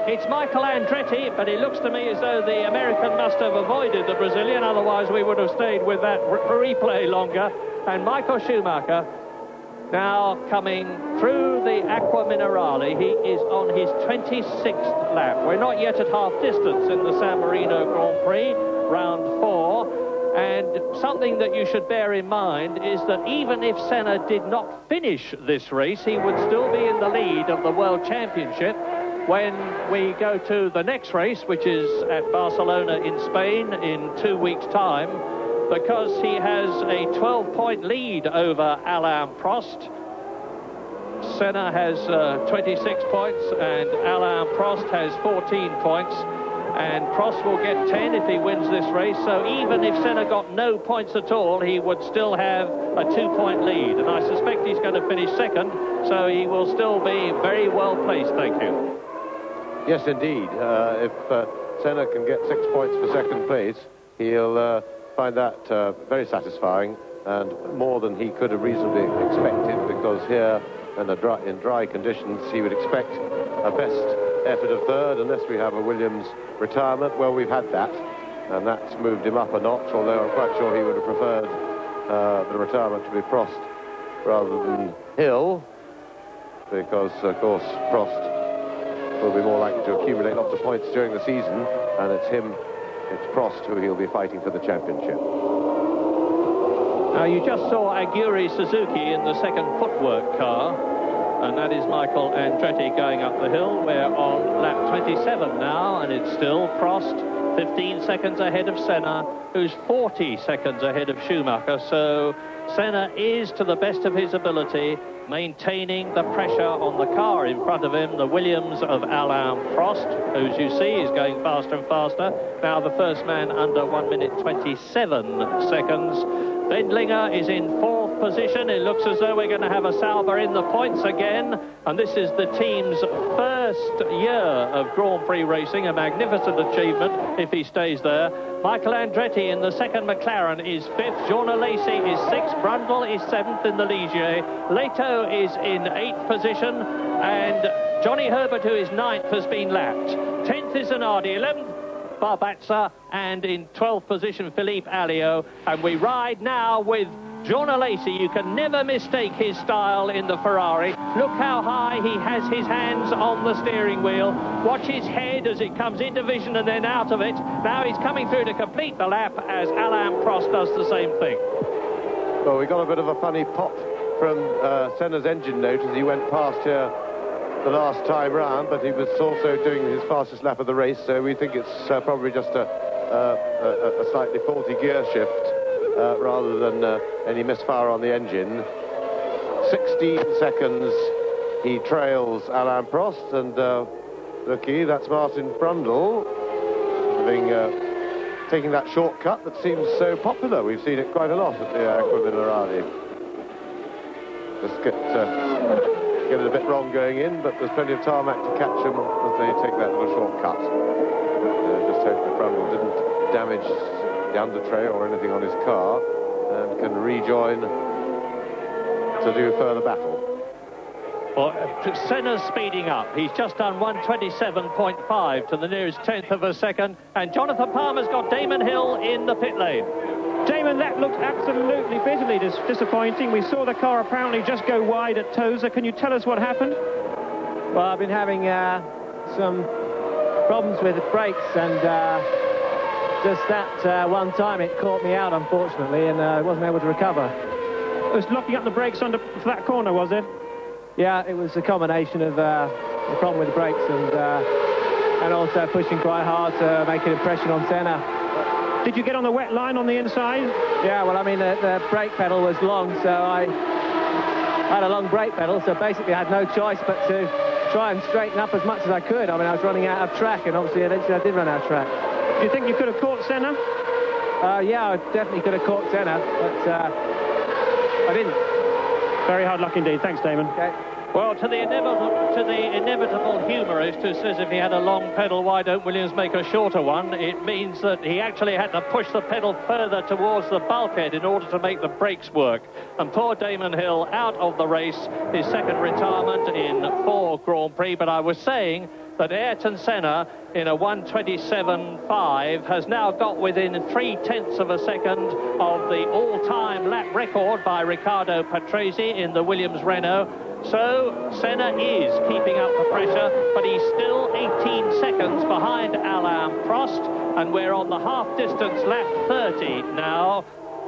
It's Michael Andretti, but it looks to me as though the American must have avoided the Brazilian, otherwise we would have stayed with that replay longer. And Michael Schumacher now coming through the Acqua Minerale. He is on his 26th lap. We're not yet at half distance in the San Marino Grand Prix, round 4. And something that you should bear in mind is that even if Senna did not finish this race, he would still be in the lead of the World Championship when we go to the next race, which is at Barcelona in Spain in 2 weeks' time, because he has a 12-point lead over Alain Prost. Senna has 26 points and Alain Prost has 14 points, and Prost will get 10 if he wins this race, so even if Senna got no points at all, he would still have a 2-point lead, and I suspect he's going to finish second, so he will still be very well placed. Thank you. Yes, indeed. If Senna can get 6 points for second place, he'll find that very satisfying and more than he could have reasonably expected, because here in dry conditions he would expect a best effort of third, unless we have a Williams retirement. Well, we've had that, and that's moved him up a notch, although I'm quite sure he would have preferred the retirement to be Prost rather than Hill, because, of course, Prost will be more likely to accumulate lots of points during the season, and it's Prost who he'll be fighting for the championship. Now, you just saw Aguri Suzuki in the second footwork car, and that is Michael Andretti going up the hill. We're on lap 27 now, and it's still Prost 15 seconds ahead of Senna, who's 40 seconds ahead of Schumacher, so Senna is, to the best of his ability, maintaining the pressure on the car in front of him, the Williams of Alain Prost, who, as you see, is going faster and faster. Now the first man under 1 minute 27 seconds. Bendlinger is in 4th position. It looks as though we're going to have a Sauber in the points again, and this is the team's first year of Grand Prix racing, a magnificent achievement if he stays there. Michael Andretti in the second McLaren is 5th, Jean Lacey is 6th, Brundle is 7th in the Ligier, Leto is in 8th position, and Johnny Herbert, who is 9th, has been lapped. 10th is Zanardi, 11th Barbazza, and in 12th position Philippe Alliot, and we ride now with Jean Lacey. You can never mistake his style in the Ferrari. Look how high he has his hands on the steering wheel. Watch his head as it comes into vision and then out of it. Now he's coming through to complete the lap as Alain Prost does the same thing. Well, we got a bit of a funny pop from Senna's engine note as he went past here the last time round, but he was also doing his fastest lap of the race, so we think it's probably just a slightly faulty gear shift rather than any misfire on the engine. 16 seconds he trails Alain Prost, and looky, that's Martin Brundle taking that shortcut that seems so popular. We've seen it quite a lot at the Acqua Minerale. Just get it a bit wrong going in, but there's plenty of tarmac to catch them as they take that little shortcut. Just hope that Brundle didn't damage the under tray or anything on his car and can rejoin to do further battle. Well, Senna's speeding up. He's just done 1:27.5 to the nearest 10th of a second, and Jonathan Palmer's got Damon Hill in the pit lane. Damon, that looked absolutely bitterly disappointing. We saw the car apparently just go wide at Tosa. Can you tell us what happened? Well, I've been having some problems with the brakes, and Just that one time it caught me out, unfortunately, and I wasn't able to recover. It was locking up the brakes for that corner, was it? Yeah, it was a combination of the problem with the brakes and also pushing quite hard to make an impression on Senna. Did you get on the wet line on the inside? Yeah, well, I mean, the brake pedal was long, so I had a long brake pedal, so basically I had no choice but to try and straighten up as much as I could. I mean, I was running out of track, and obviously eventually I did run out of track. Do you think you could have caught Senna? Yeah, I definitely could have caught Senna, but I didn't. Very hard luck indeed. Thanks, Damon. Okay. Well, to the inevitable humorist who says if he had a long pedal, why don't Williams make a shorter one? It means that he actually had to push the pedal further towards the bulkhead in order to make the brakes work. And poor Damon Hill out of the race, his second retirement in 4 Grand Prix. But I was saying that Ayrton Senna in a 1:27.5 has now got within 0.3 of a second of the all-time lap record by Riccardo Patrese in the Williams Renault. So Senna is keeping up the pressure, but he's still 18 seconds behind Alain Prost, and we're on the half-distance lap 30 now.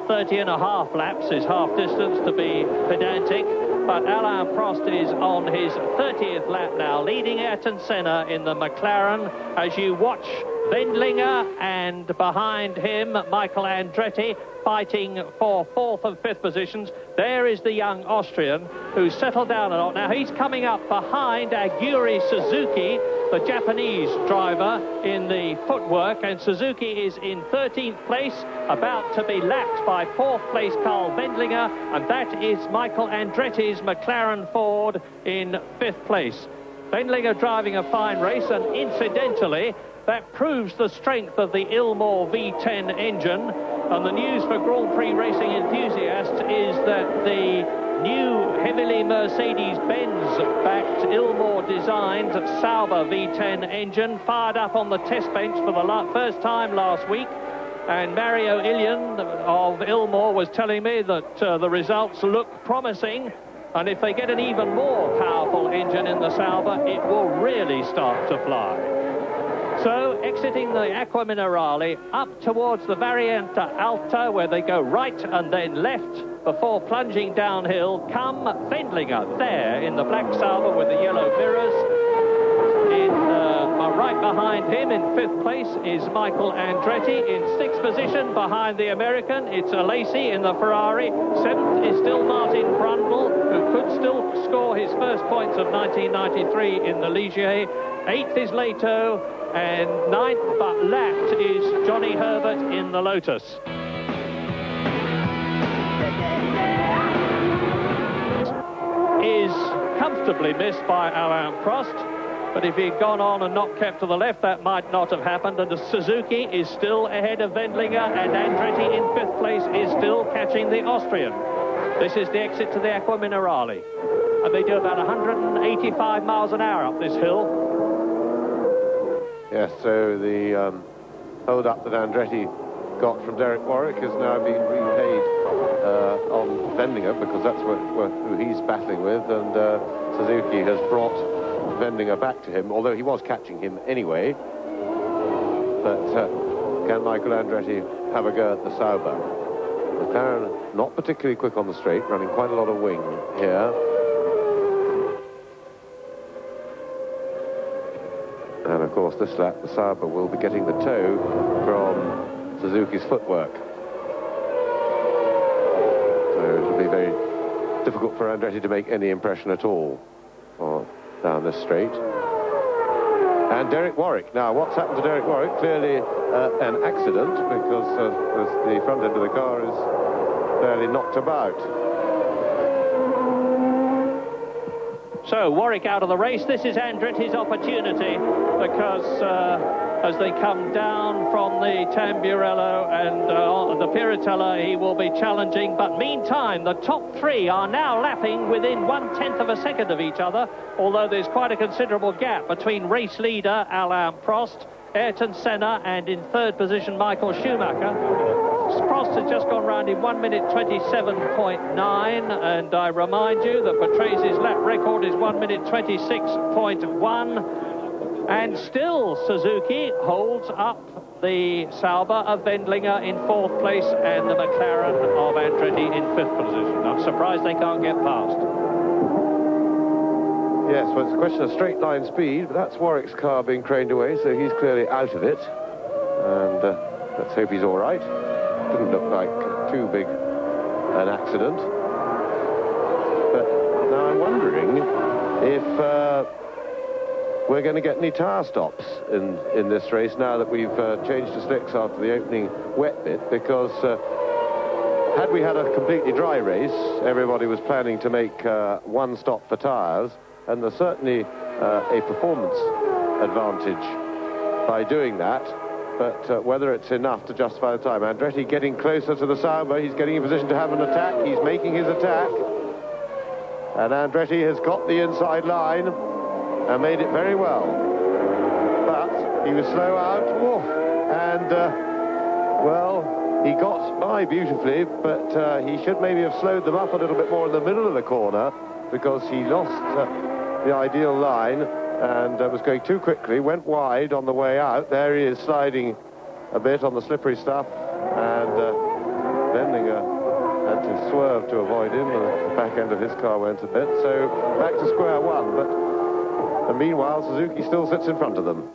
30 and a half laps is half-distance, to be pedantic, but Alain Prost is on his 30th lap now, leading Ayrton Senna in the McLaren, as you watch Wendlinger and behind him Michael Andretti fighting for 4th and 5th positions. There is the young Austrian who's settled down a lot. Now he's coming up behind Aguri Suzuki, the Japanese driver in the footwork, and Suzuki is in 13th place, about to be lapped by 4th place Carl Wendlinger, and that is Michael Andretti's McLaren Ford in 5th place. Wendlinger driving a fine race, and incidentally that proves the strength of the Ilmor V10 engine. And the news for Grand Prix racing enthusiasts is that the new heavily Mercedes-Benz-backed Ilmor-designed Sauber V10 engine fired up on the test bench for the first time last week. And Mario Ilian of Ilmor was telling me that the results look promising. And if they get an even more powerful engine in the Sauber, it will really start to fly. So, exiting the Acqua Minerale, up towards the Variante Alta, where they go right and then left before plunging downhill, come Wendlinger, there in the black Sauber with the yellow mirrors. Right behind him in 5th place is Michael Andretti. In 6th position behind the American, it's Alesi in the Ferrari. 7th is still Martin Brundle, who could still score his first points of 1993 in the Ligier. 8th is Leto, and 9th, but lapped, is Johnny Herbert in the Lotus. Is comfortably missed by Alain Prost, but if he'd gone on and not kept to the left, that might not have happened. And the Suzuki is still ahead of Wendlinger, and Andretti in 5th place is still catching the Austrian. This is the exit to the Acqua Minerale, and they do about 185 miles an hour up this hill. Yes, so the hold-up that Andretti got from Derek Warwick has now been repaid on Wendlinger, because that's who he's battling with, and Suzuki has brought Wendlinger back to him, although he was catching him anyway. But can Michael Andretti have a go at the Sauber? McLaren not particularly quick on the straight, running quite a lot of wing here. And of course this lap the Sauber will be getting the tow from Suzuki's footwork. So it'll be very difficult for Andretti to make any impression at all down this straight. And Derek Warwick. Now, what's happened to Derek Warwick? Clearly an accident, because the front end of the car is fairly knocked about. So, Warwick out of the race. This is Andretti's opportunity, because as they come down from the Tamburello and the Piratella, he will be challenging. But meantime, the top 3 are now lapping within 1/10 of a second of each other, although there's quite a considerable gap between race leader Alain Prost, Ayrton Senna, and in 3rd position Michael Schumacher. Prost has just gone round in 1:27.9, and I remind you that Patrese's lap record is 1:26.1. And still Suzuki holds up the Sauber of Wendlinger in 4th place and the McLaren of Andretti in 5th position. I'm surprised they can't get past. Yes, well, it's a question of straight line speed, but that's Warwick's car being craned away, so he's clearly out of it. And let's hope he's all right. Didn't look like too big an accident. But now I'm wondering if we're going to get any tyre stops in this race now that we've changed to slicks after the opening wet bit, because had we had a completely dry race, everybody was planning to make one stop for tyres, and there's certainly a performance advantage by doing that, but whether it's enough to justify the time. Andretti getting closer to the Sauber, he's getting in position to have an attack, he's making his attack, and Andretti has got the inside line and made it very well, but he was slow out, and well, he got by beautifully, but he should maybe have slowed them up a little bit more in the middle of the corner, because he lost the ideal line and was going too quickly, went wide on the way out. There he is, sliding a bit on the slippery stuff, and Wendlinger had to swerve to avoid him. The back end of his car went a bit, so back to square one. But meanwhile, Suzuki still sits in front of them.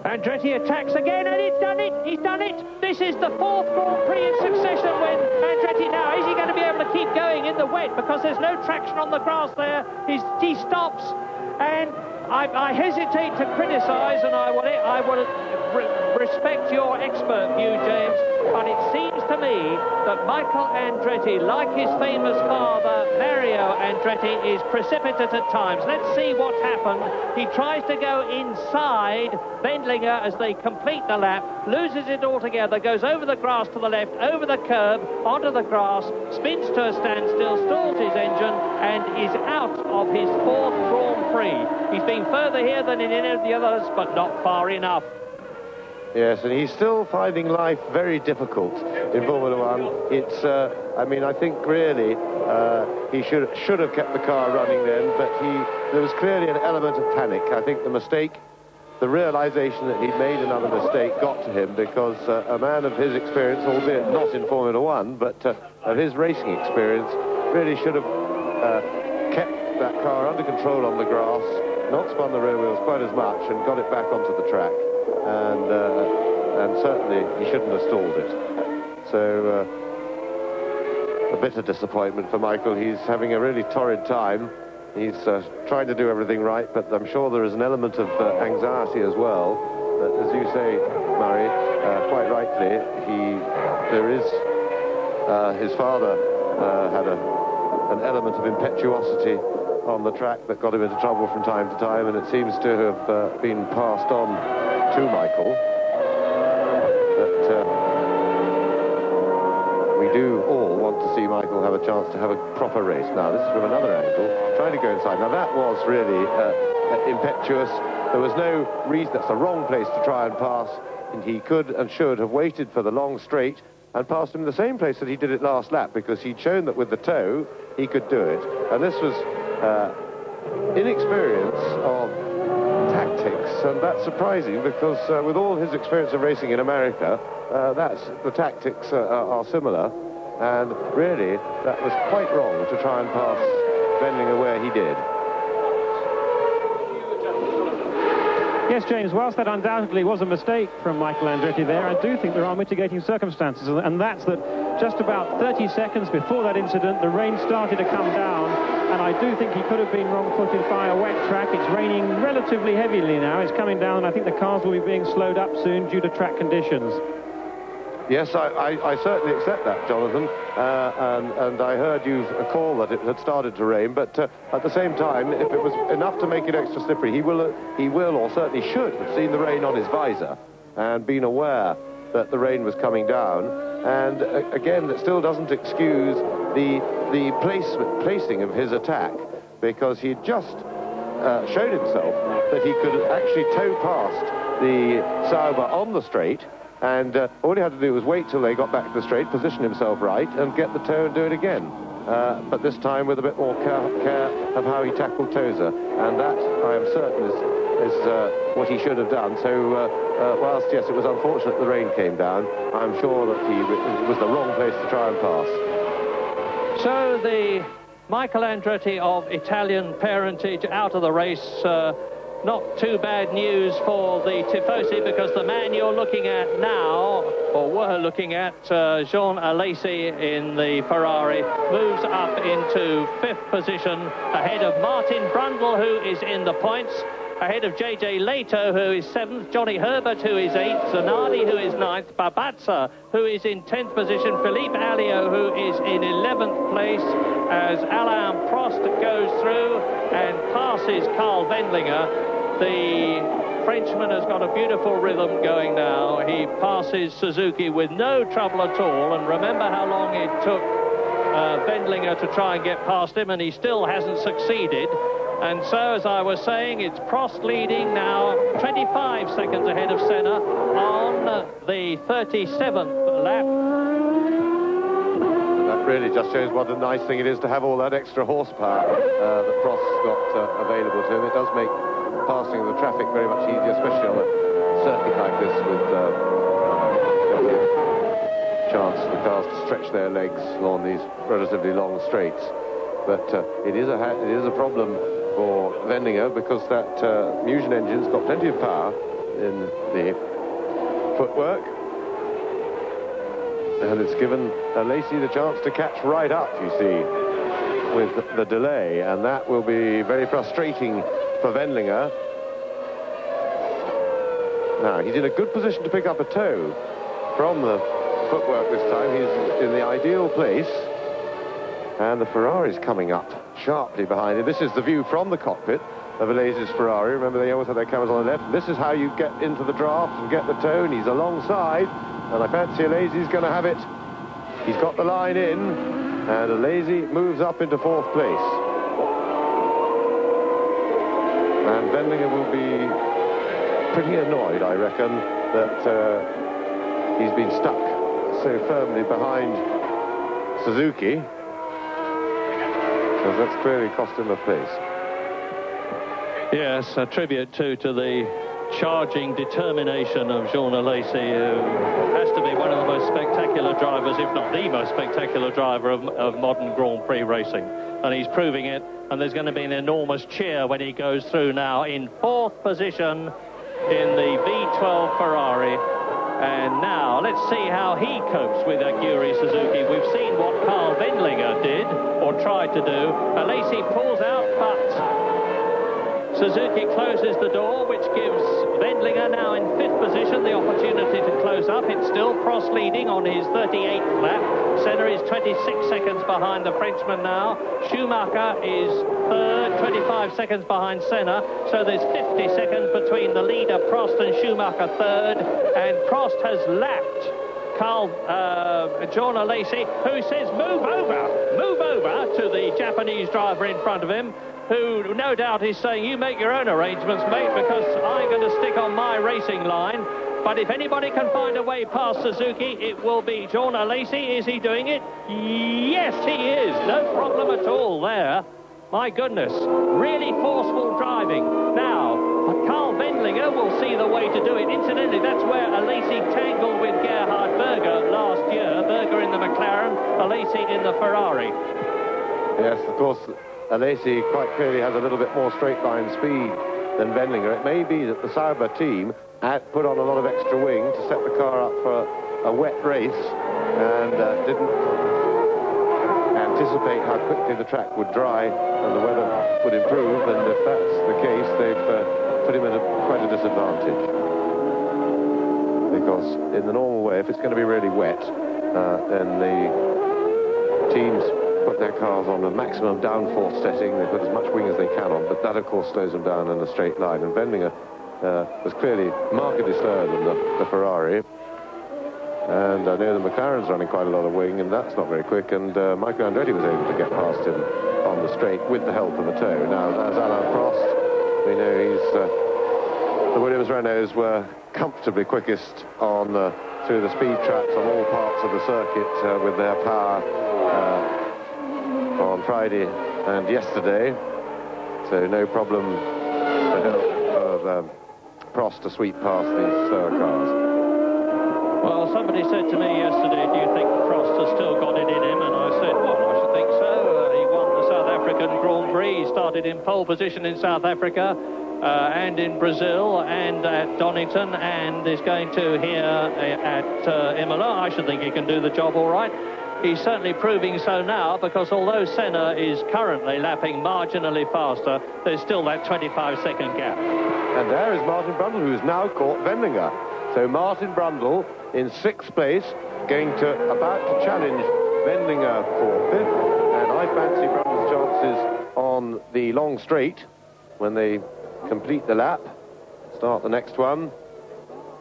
Andretti attacks again, and he's done it! He's done it! This is the 4th Grand Prix in succession when Andretti now, is he going to be able to keep going in the wet, because there's no traction on the grass there? He stops, and I hesitate to criticise, and I will respect your expert view, James, but it seems to me that Michael Andretti, like his famous father, Mario Andretti, is precipitate at times. Let's see what happened. He tries to go inside Wendlinger as they complete the lap, loses it altogether, goes over the grass to the left, over the curb, onto the grass, spins to a standstill, stalls his engine, and is out of his 4th Grand Prix. He's been further here than in any of the others, but not far enough. Yes, and he's still finding life very difficult in Formula One. It's, I mean, I think really he should have kept the car running then, but there was clearly an element of panic. I think the mistake, the realization that he'd made another mistake got to him, because a man of his experience, albeit not in Formula One, but of his racing experience, really should have kept that car under control on the grass, not spun the rear wheels quite as much, and got it back onto the track. And certainly he shouldn't have stalled it. So a bitter disappointment for Michael. He's having a really torrid time. He's trying to do everything right, but I'm sure there is an element of anxiety as well. But as you say, Murray, quite rightly, his father had an element of impetuosity on the track that got him into trouble from time to time, and it seems to have been passed on to Michael. But we do all want to see Michael have a chance to have a proper race. Now, this is from another angle, trying to go inside. Now, that was really impetuous. There was no reason. That's the wrong place to try and pass, and he could and should have waited for the long straight and passed him in the same place that he did it last lap, because he'd shown that with the toe he could do it. And this was inexperience of tactics, and that's surprising, because with all his experience of racing in America, the tactics are similar, and really that was quite wrong to try and pass Wendlinger where he did. Yes, James, whilst that undoubtedly was a mistake from Michael Andretti there, I do think there are mitigating circumstances, and that's that just about 30 seconds before that incident, the rain started to come down, and I do think he could have been wrong-footed by a wet track. It's raining relatively heavily now. It's coming down. I think the cars will be being slowed up soon due to track conditions. Yes, I certainly accept that, Jonathan, and I heard you call that it had started to rain, but at the same time, if it was enough to make it extra slippery, he will or certainly should have seen the rain on his visor and been aware that the rain was coming down. And again, that still doesn't excuse the placing of his attack, because he just showed himself that he could actually tow past the Sauber on the straight, and all he had to do was wait till they got back to the straight, position himself right, and get the toe and do it again. But this time with a bit more care of how he tackled Tozer, and that, I am certain, is what he should have done. So, whilst, yes, it was unfortunate the rain came down, I'm sure that it was the wrong place to try and pass. So the Michael Andretti of Italian parentage out of the race. Not too bad news for the Tifosi, because the man you're looking at now, or were looking at, Jean Alesi in the Ferrari, moves up into 5th position ahead of Martin Brundle, who is in the points, ahead of JJ Leto, who is 7th, Johnny Herbert, who is 8th, Zanardi, who is 9th, Babazza, who is in 10th position, Philippe Alliot, who is in 11th place, as Alain Prost goes through and passes Carl Wendlinger. The Frenchman has got a beautiful rhythm going now. He passes Suzuki with no trouble at all, and remember how long it took Wendlinger to try and get past him, and he still hasn't succeeded. And so, as I was saying, it's Prost leading now 25 seconds ahead of Senna on the 37th lap. And that really just shows what a nice thing it is to have all that extra horsepower that Prost's got available to him. It does make passing the traffic very much easier, especially on a circuit like this, with plenty of chance for cars to stretch their legs along these relatively long straights. But it is a problem for Wendlinger, because that Mugen engine's got plenty of power in the footwork, and it's given Alesi the chance to catch right up, you see, with the delay, and that will be very frustrating for Wendlinger. Now, he's in a good position to pick up a toe from the footwork this time. He's in the ideal place, and the Ferrari's coming up sharply behind him. This is the view from the cockpit of Alesi's Ferrari. Remember, they always have their cameras on the left. This is how you get into the draft and get the toe, and he's alongside, and I fancy Alesi's going to have it. He's got the line in, and Alesi moves up into 4th place. And Wendlinger will be pretty annoyed, I reckon, that he's been stuck so firmly behind Suzuki, because that's clearly cost him a place. Yes, a tribute to the charging determination of Jean Alesi, who has to be one of the most spectacular drivers, if not the most spectacular driver of modern Grand Prix racing. And he's proving it, and there's going to be an enormous cheer when he goes through now in 4th position in the V12 Ferrari. And now let's see how he copes with Aguri Suzuki. We've seen what Carl Wendlinger did, or tried to do. Alesi pulls out, but Suzuki closes the door, which gives Wendlinger now in 5th position the opportunity to close up. It's still Prost leading on his 38th lap. Senna is 26 seconds behind the Frenchman now. Schumacher is 3rd, 25 seconds behind Senna. So there's 50 seconds between the leader, Prost, and Schumacher 3rd. And Prost has lapped Jean Alesi, who says, move over to the Japanese driver in front of him, who no doubt is saying, you make your own arrangements, mate, because I'm going to stick on my racing line. But if anybody can find a way past Suzuki, it will be Jean Alesi. Is he doing it? Yes, he is. No problem at all there. My goodness, really forceful driving. Now, Carl Wendlinger will see the way to do it. Incidentally, that's where Alesi tangled with Gerhard Berger last year. Berger in the McLaren, Alesi in the Ferrari. Yes, of course, Alesi quite clearly has a little bit more straight line speed than Wendlinger. It may be that the Sauber team had put on a lot of extra wing to set the car up for a wet race, and didn't anticipate how quickly the track would dry and the weather would improve, and if that's the case, they've put him at quite a disadvantage. Because in the normal way, if it's going to be really wet, then the teams put their cars on a maximum downforce setting. They put as much wing as they can on, but that, of course, slows them down in a straight line. And Wendlinger was clearly markedly slower than the Ferrari. And I know the McLaren's running quite a lot of wing, and that's not very quick. And Michael Andretti was able to get past him on the straight with the help of a toe. Now, there's Alain Prost. We know the Williams Renaults were comfortably quickest on through the speed traps on all parts of the circuit with their power on Friday and yesterday. So no problem for Prost to sweep past these slower cars. Well, somebody said to me yesterday, do you think Prost has still got it in him? And I said, well, I should think so. He won the South African Grand Prix. He started in pole position in South Africa and in Brazil and at Donington, and is going to here at Imola. I should think he can do the job all right. He's certainly proving so now, because although Senna is currently lapping marginally faster, there's still that 25-second gap. And there is Martin Brundle, who's now caught Wendlinger. So Martin Brundle in 6th place, about to challenge Wendlinger for 5th. And I fancy Brundle's chances on the long straight when they complete the lap, start the next one,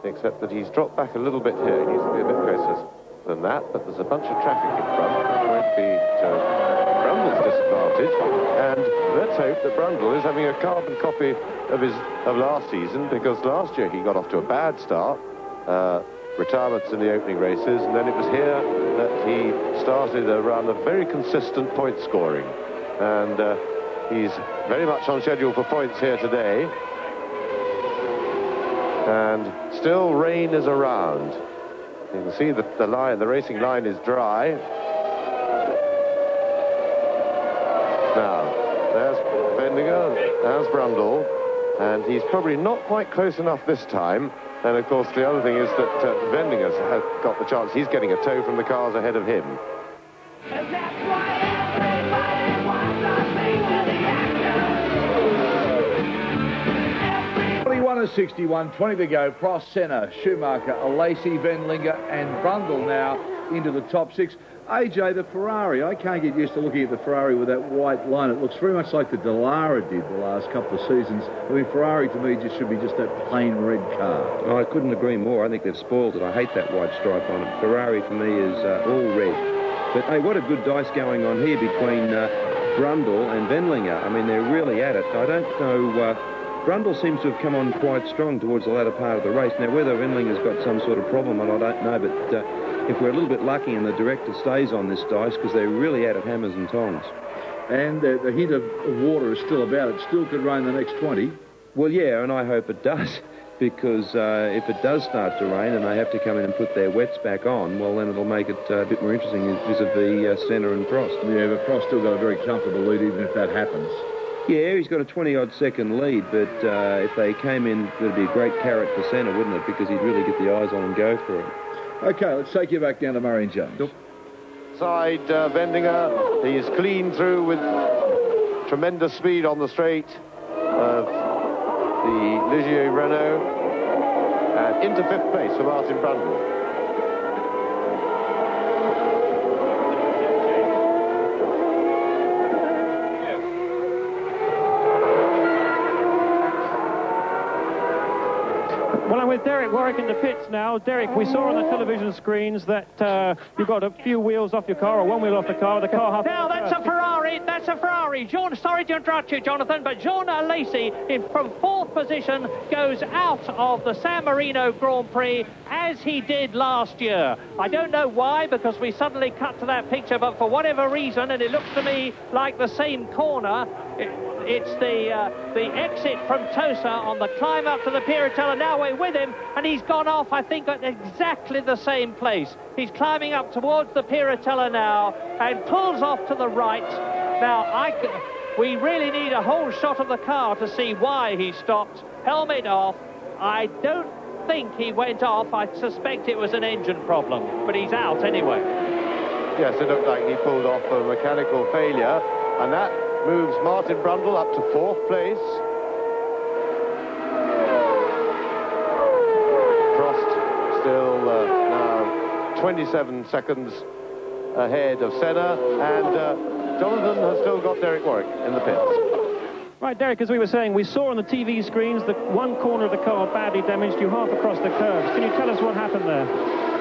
except that he's dropped back a little bit here. He needs to be a bit closer than that, but there's a bunch of traffic in front. It won't be to Brundle's disadvantage, and let's hope that Brundle is having a carbon copy of last season, because last year he got off to a bad start, retirements in the opening races, and then it was here that he started a run of very consistent point scoring, and he's very much on schedule for points here today, and still rain is around. You can see that the racing line is dry. Now, there's Wendlinger, there's Brundle, and he's probably not quite close enough this time. And of course, the other thing is that Wendlinger's got the chance. He's getting a tow from the cars ahead of him. 61, 20 to go. Prost, Senna, Schumacher, Alesi, Wendlinger and Brundle now into the top 6. AJ, the Ferrari, I can't get used to looking at the Ferrari with that white line. It looks very much like the Dallara did the last couple of seasons. I mean, Ferrari to me just should be just that plain red car. Oh, I couldn't agree more. I think they've spoiled it. I hate that white stripe on it. Ferrari for me is all red. But hey, what a good dice going on here between Brundle and Wendlinger. I mean, they're really at it. I don't know... Brundle seems to have come on quite strong towards the latter part of the race. Now, whether Wendlinger's got some sort of problem, I don't know, but if we're a little bit lucky and the director stays on this dice, because they're really at it hammers and tongs. And the hint of water is still about. It still could rain the next 20. Well, yeah, and I hope it does, because if it does start to rain and they have to come in and put their wets back on, well, then it'll make it a bit more interesting vis-a-vis Senna and Prost. Yeah, but Prost still got a very comfortable lead, even if that happens. Yeah, he's got a 20-odd second lead, but if they came in, it'd be a great carrot for Senna, wouldn't it? Because he'd really get the eyes on and go for it. OK, let's take you back down to Murray and Jones. Yep. Side Wendlinger, he's clean through with tremendous speed on the straight of the Ligier Renault, and into 5th place for Martin Brundle. Well, I'm with Derek Warwick in the pits now. Derek, we saw on the television screens that you've got a few wheels off your car, or one wheel off the car. The car half. Now that's a Ferrari. That's a Ferrari. John, sorry to interrupt you, Jonathan, but John Alesi, from 4th position, goes out of the San Marino Grand Prix as he did last year. I don't know why, because we suddenly cut to that picture, but for whatever reason, and it looks to me like the same corner. It's the exit from Tosa on the climb up to the Piratella. Now we're with him, and he's gone off, I think, at exactly the same place. He's climbing up towards the Piratella now and pulls off to the right. Now, we really need a whole shot of the car to see why he stopped. Helmet off. I don't think he went off. I suspect it was an engine problem, but he's out anyway. Yes, it looked like he pulled off a mechanical failure, and that moves Martin Brundle up to 4th place. Prost still now 27 seconds ahead of Senna, and Jonathan has still got Derek Warwick in the pits. Right, Derek, as we were saying, we saw on the TV screens that one corner of the car badly damaged you half across the curves. Can you tell us what happened there?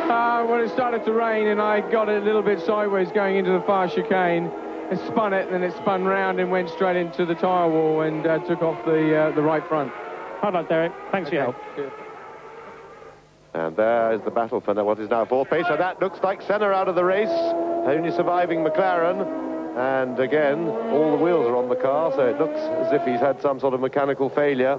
Well, it started to rain, and I got it a little bit sideways going into the far chicane. It spun it, and then it spun round and went straight into the tyre wall and took off the right front. Hard luck, Derek. Thanks for your help. Cheers. And there is the battle for what is now fourth place. So that looks like Senna out of the race, only surviving McLaren. And again, all the wheels are on the car, so it looks as if he's had some sort of mechanical failure.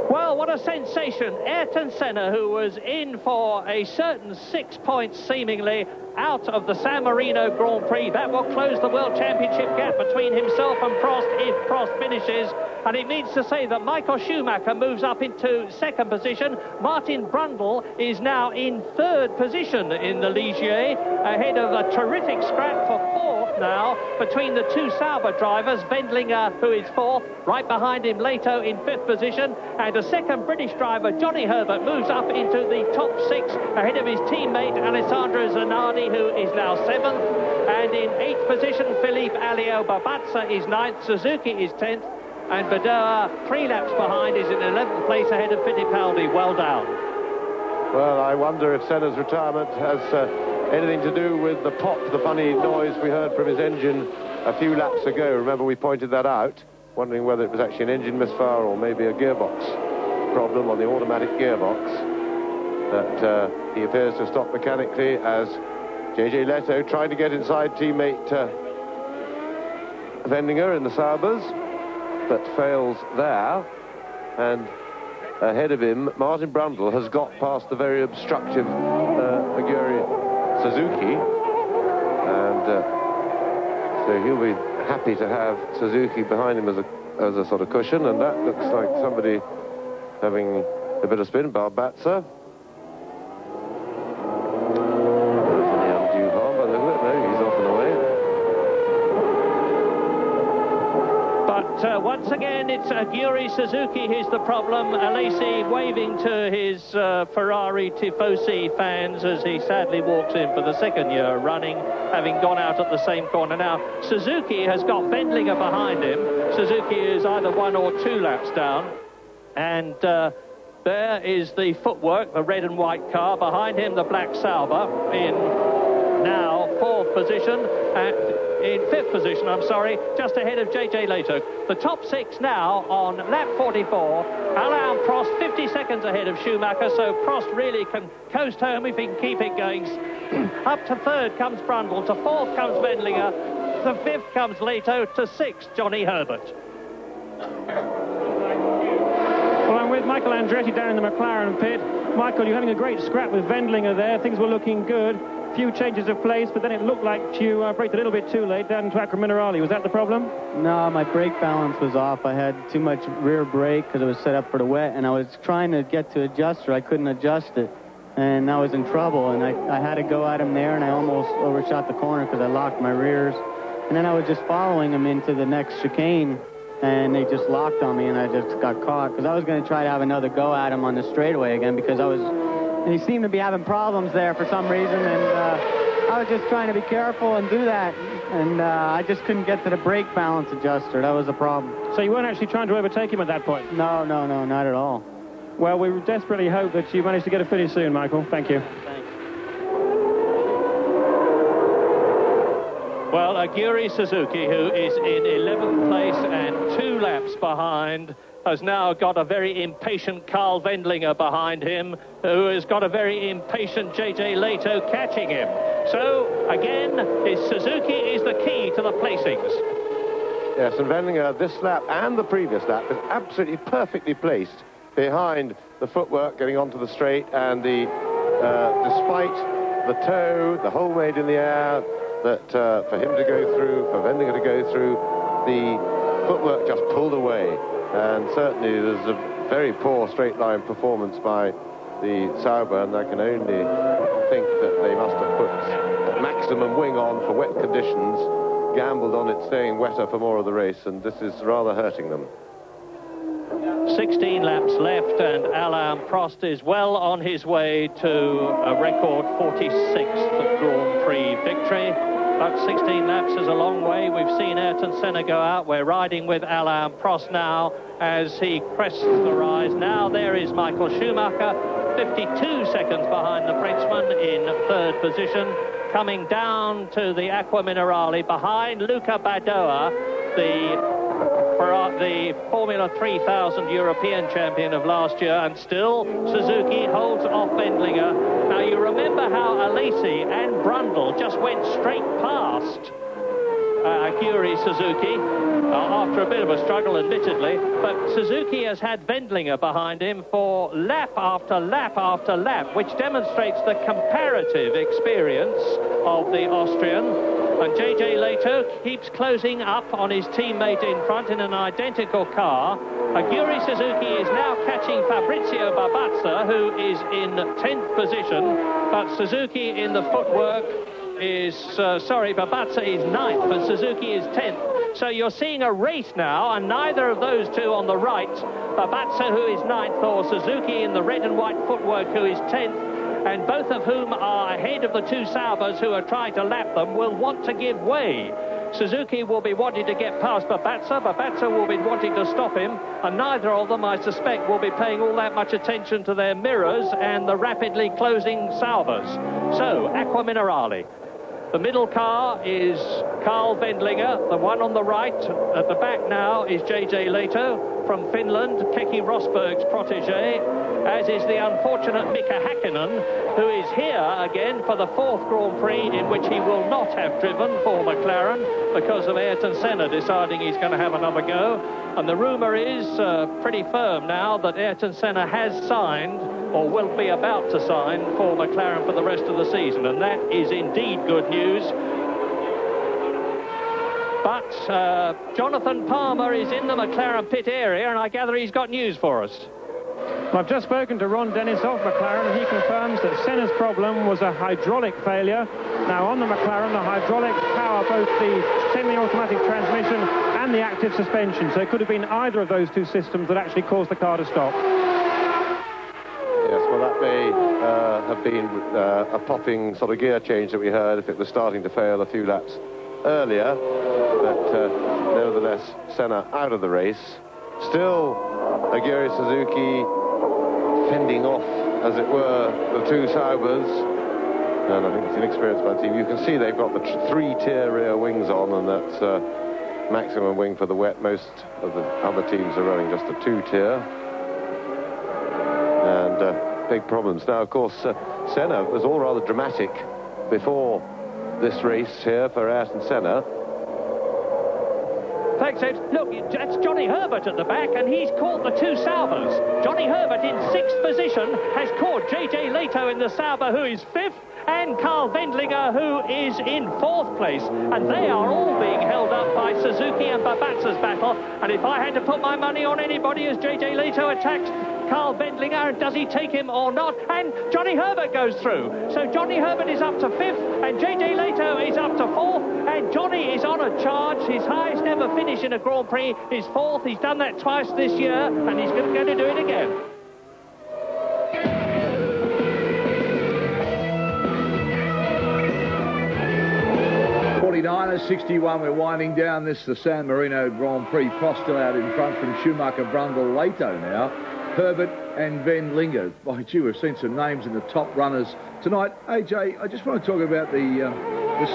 Well, what a sensation. Ayrton Senna, who was in for a certain 6 points seemingly out of the San Marino Grand Prix. That will close the World Championship gap between himself and Prost if Prost finishes. And it means to say that Michael Schumacher moves up into second position. Martin Brundle is now in third position in the Ligier, ahead of a terrific scrap for fourth now between the two Sauber drivers. Wendlinger, who is fourth, right behind him Leto in fifth position, and a second British driver, Johnny Herbert, moves up into the top six ahead of his teammate Alessandro Zanardi, who is now seventh. And in eighth position, Philippe Alliot-Babazza is ninth, Suzuki is 10th, and Badoa, 3 laps behind, is in 11th place ahead of Fittipaldi. Well done. Well, I wonder if Senna's retirement has anything to do with the pop, the funny noise we heard from his engine a few laps ago. Remember, we pointed that out, wondering whether it was actually an engine misfire or maybe a gearbox problem on the automatic gearbox. But he appears to stop mechanically as JJ Leto tried to get inside teammate Wendlinger in the Saubers, but fails there. And ahead of him, Martin Brundle has got past the very obstructive Aguri Suzuki, and so he'll be happy to have Suzuki behind him as a sort of cushion. And that looks like somebody having a bit of spin. Babazza. Once again, it's Aguri Suzuki who's the problem. Alesi waving to his Ferrari Tifosi fans as he sadly walks in for the second year running, having gone out at the same corner. Now, Suzuki has got Wendlinger behind him. Suzuki is either 1 or 2 laps down. And there is the footwork, the red and white car. Behind him, the black Sauber in now 4th position. In 5th position, I'm sorry, just ahead of JJ Leto. The top 6 now on lap 44. Alain Prost 50 seconds ahead of Schumacher, so Prost really can coast home if he can keep it going. Up to 3rd comes Brundle, to 4th comes Wendlinger, to 5th comes Leto, to 6th Johnny Herbert. Well, I'm with Michael Andretti down in the McLaren pit. Michael, you're having a great scrap with Wendlinger there. Things were looking good. Few changes of place, but then it looked like you braked a little bit too late down into Acqua Minerale. Was that the problem? No, my brake balance was off. I had too much rear brake because it was set up for the wet, and I was trying to get to adjuster. I couldn't adjust it, and I was in trouble, and I had to go at him there, and I almost overshot the corner because I locked my rears. And then I was just following him into the next chicane, and they just locked on me, and I just got caught because I was going to try to have another go at him on the straightaway again because he seemed to be having problems there for some reason, and I was just trying to be careful and do that, and I just couldn't get to the brake balance adjuster. That was the problem. So you weren't actually trying to overtake him at that point? No, not at all. Well, we desperately hope that you manage to get a finish soon, Michael. Thank you. Thanks. Well, Aguri Suzuki, who is in 11th place and 2 laps behind, has now got a very impatient Carl Wendlinger behind him, who has got a very impatient JJ Leto catching him. So, again, Suzuki is the key to the placings. Yes, and Wendlinger this lap and the previous lap is absolutely perfectly placed behind the footwork getting onto the straight, and despite the toe, the hole made in the air, that for him to go through, for Wendlinger to go through, the footwork just pulled away. And certainly there's a very poor straight line performance by the Sauber, and I can only think that they must have put maximum wing on for wet conditions, gambled on it staying wetter for more of the race, and this is rather hurting them. 16 laps left, and Alain Prost is well on his way to a record 46th Grand Prix victory. But 16 laps is a long way. We've seen Ayrton Senna go out. We're riding with Alain Prost now as he crests the rise. Now there is Michael Schumacher, 52 seconds behind the Frenchman in 3rd position. Coming down to the Acqua Minerale behind Luca Badoa, the the Formula 3000 European champion of last year, and still Suzuki holds off Wendlinger. Now, you remember how Alesi and Brundle just went straight past Aguri Suzuki after a bit of a struggle, admittedly, but Suzuki has had Wendlinger behind him for lap after lap after lap, which demonstrates the comparative experience of the Austrian. And J.J. Leto keeps closing up on his teammate in front in an identical car. Aguri Suzuki is now catching Fabrizio Barbazza, who is in 10th position, but Suzuki in the footwork is, Barbazza is 9th, but Suzuki is 10th. So you're seeing a race now, and neither of those two on the right, Barbazza, who is 9th, or Suzuki in the red and white footwork, who is 10th, and both of whom are ahead of the two Saubers who are trying to lap them, will want to give way. Suzuki will be wanting to get past Barbazza. Barbazza will be wanting to stop him, and neither of them, I suspect, will be paying all that much attention to their mirrors and the rapidly closing Saubers. So, Acqua Minerale. The middle car is Carl Wendlinger. The one on the right, at the back now, is J.J. Leto from Finland, Keke Rosberg's protege, as is the unfortunate Mika Hakkinen, who is here again for the 4th Grand Prix, in which he will not have driven for McLaren because of Ayrton Senna deciding he's going to have another go. And the rumour is pretty firm now that Ayrton Senna has signed, or will be about to sign, for McLaren for the rest of the season, and that is indeed good news. But Jonathan Palmer is in the McLaren pit area, and I gather he's got news for us. Well, I've just spoken to Ron Dennis of McLaren, and he confirms that Senna's problem was a hydraulic failure. Now, on the McLaren, the hydraulics power both the semi-automatic transmission and the active suspension, so it could have been either of those two systems that actually caused the car to stop. Yes, well, that may have been a popping sort of gear change that we heard if it was starting to fail a few laps earlier. But nevertheless, Senna out of the race. Still, Aguri Suzuki fending off, as it were, the two Saubers. And I think it's inexperienced by the team. You can see they've got the 3-tier rear wings on, and that's maximum wing for the wet. Most of the other teams are running just a 2-tier. And big problems. Now, of course, Senna was all rather dramatic before this race here for Ayrton Senna. Thanks, Ed. Look, that's Johnny Herbert at the back, and he's caught the two Saubers. Johnny Herbert in 6th position has caught J.J. Leto in the Sauber, who is 5th, and Carl Wendlinger, who is in 4th place. And they are all being held up by Suzuki and Barbazza's battle. And if I had to put my money on anybody as J.J. Leto attacks Carl Wendlinger, does he take him or not? And Johnny Herbert goes through. So Johnny Herbert is up to 5th, and J.J. Leto is up to 4th, and Johnny is on a charge. His highest ever finish in a Grand Prix is 4th. He's done that twice this year, and he's going to do it again. 49-61, we're winding down this, the San Marino Grand Prix. Prost still out in front from Schumacher, Brundle, Leto now. Herbert and Wendlinger. By gee, we've seen some names in the top runners tonight. AJ, I just want to talk about the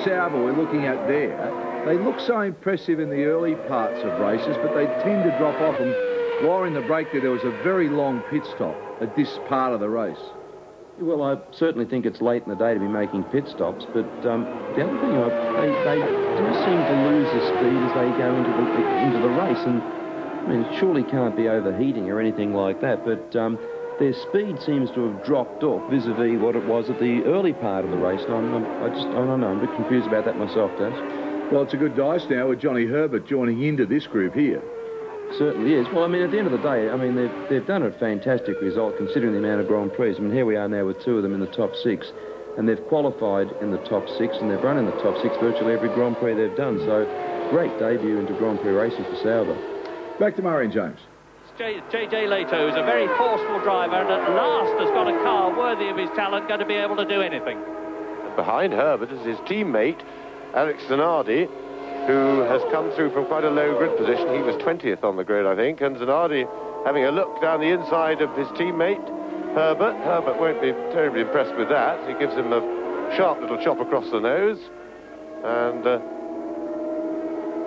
Sauber we're looking at there. They look so impressive in the early parts of races, but they tend to drop off. And while in the break there was a very long pit stop at this part of the race. Well, I certainly think it's late in the day to be making pit stops, but the other thing, they do seem to lose the speed as they go into the race, and I mean, it surely can't be overheating or anything like that, but their speed seems to have dropped off vis-a-vis what it was at the early part of the race, and I don't know, I'm a bit confused about that myself, Daz. Well, it's a good dice now with Johnny Herbert joining into this group here. Certainly is. Well, I mean, at the end of the day, I mean, they've done a fantastic result considering the amount of Grand Prix. I mean, here we are now with two of them in the top 6, and they've qualified in the top 6, and they've run in the top 6 virtually every Grand Prix they've done. So, great debut into Grand Prix racing for Sauber. Back to Murray and James. J.J. Leto is a very forceful driver, and at last has got a car worthy of his talent, going to be able to do anything. Behind Herbert is his teammate, Alex Zanardi, who has come through from quite a low grid position. He was 20th on the grid, I think, and Zanardi having a look down the inside of his teammate, Herbert. Herbert won't be terribly impressed with that. He gives him a sharp little chop across the nose, and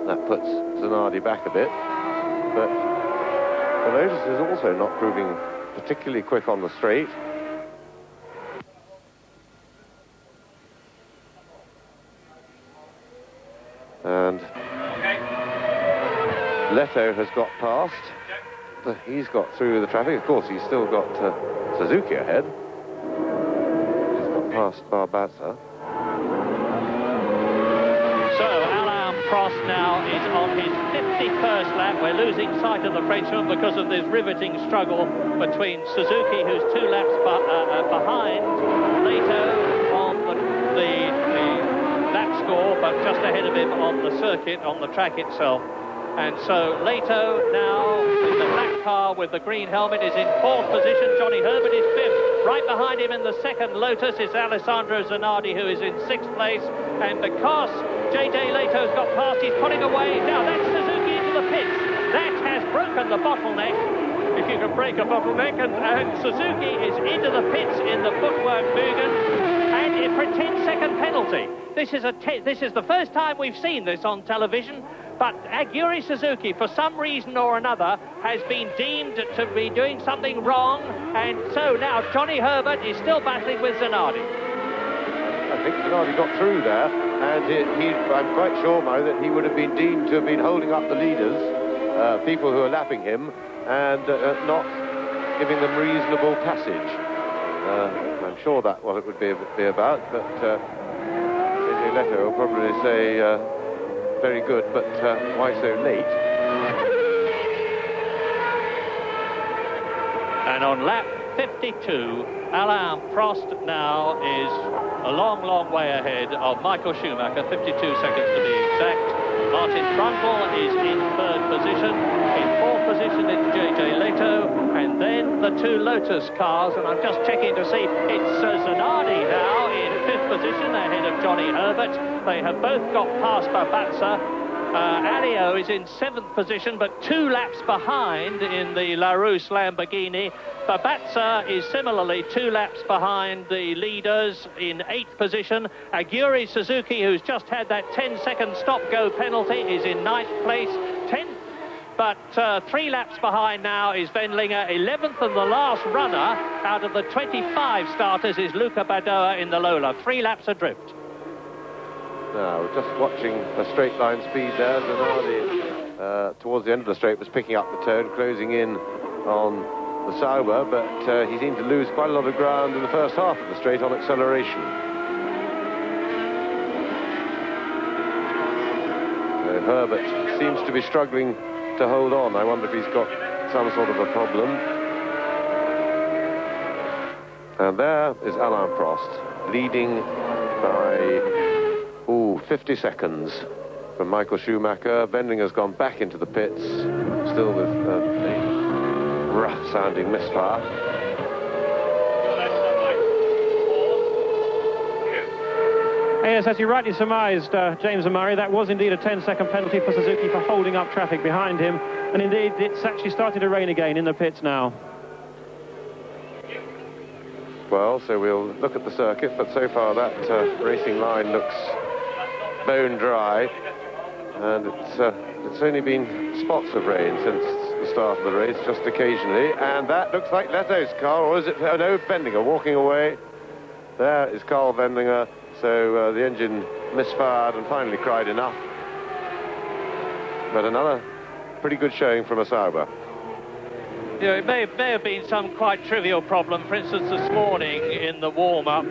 that puts Zanardi back a bit. but the Lotus is also not proving particularly quick on the straight. And Leto has got past. He's got through the traffic. Of course, he's still got Suzuki ahead. He's got past Barbaza. So Alain Prost now is on his 51st lap. We're losing sight of the Frenchman because of this riveting struggle between Suzuki, who's 2 laps behind Leto on the lap score, but just ahead of him on the circuit, on the track itself. And so Leto now, in the black car with the green helmet, is in 4th position. Johnny Herbert is 5th. Right behind him in the second Lotus is Alessandro Zanardi, who is in 6th place. And because J.J. Leto's got past, he's pulling away. Now that's Suzuki into the pits. That has broken the bottleneck, if you can break a bottleneck. And Suzuki is into the pits in the footwork Mugen. And for a 10-second penalty. This is the first time we've seen this on television. But Aguri Suzuki, for some reason or another, has been deemed to be doing something wrong, and so now Johnny Herbert is still battling with Zanardi. I think Zanardi got through there, and I'm quite sure, Mo, that he would have been deemed to have been holding up the leaders, people who are lapping him, and not giving them reasonable passage. I'm sure that's what it would be about, but J.J. Leto will probably say... very good, but why so late? And on lap 52, Alain Prost now is a long, long way ahead of Michael Schumacher, 52 seconds to be exact. Martin Brundle is in 3rd position. In 4th position is J.J. Leto, and then the 2 Lotus cars, and I'm just checking to see, it's Zanardi now in 5th position ahead of Johnny Herbert. They have both got past Barbaza. Alio is in 7th position, but 2 laps behind in the Larousse Lamborghini. Barbaza is similarly 2 laps behind the leaders in 8th position. Aguri Suzuki, who's just had that 10-second stop-go penalty, is in 9th place, 10th. But 3 laps behind now is Wendlinger, 11th, and the last runner out of the 25 starters is Luca Badoa in the Lola. 3 laps adrift. Now, just watching the straight line speed there, Zanardi towards the end of the straight was picking up the turn, closing in on the Sauber, but he seemed to lose quite a lot of ground in the first half of the straight on acceleration. Herbert seems to be struggling to hold on. I wonder if he's got some sort of a problem. And there is Alain Prost, leading by 50 seconds from Michael Schumacher. Wendlinger's gone back into the pits, still with a rough-sounding misfire. Yes, as you rightly surmised, James and Murray, that was indeed a 10-second penalty for Suzuki for holding up traffic behind him. And indeed, it's actually started to rain again in the pits now. Well, so we'll look at the circuit, but so far that racing line looks bone dry, and it's only been spots of rain since the start of the race, just occasionally, and that looks like Leto's car, or is it, oh no, Wendlinger walking away. There is Carl Wendlinger, so the engine misfired and finally cried enough. But another pretty good showing from a Sauber. You know, it may have been some quite trivial problem. For instance, this morning in the warm-up,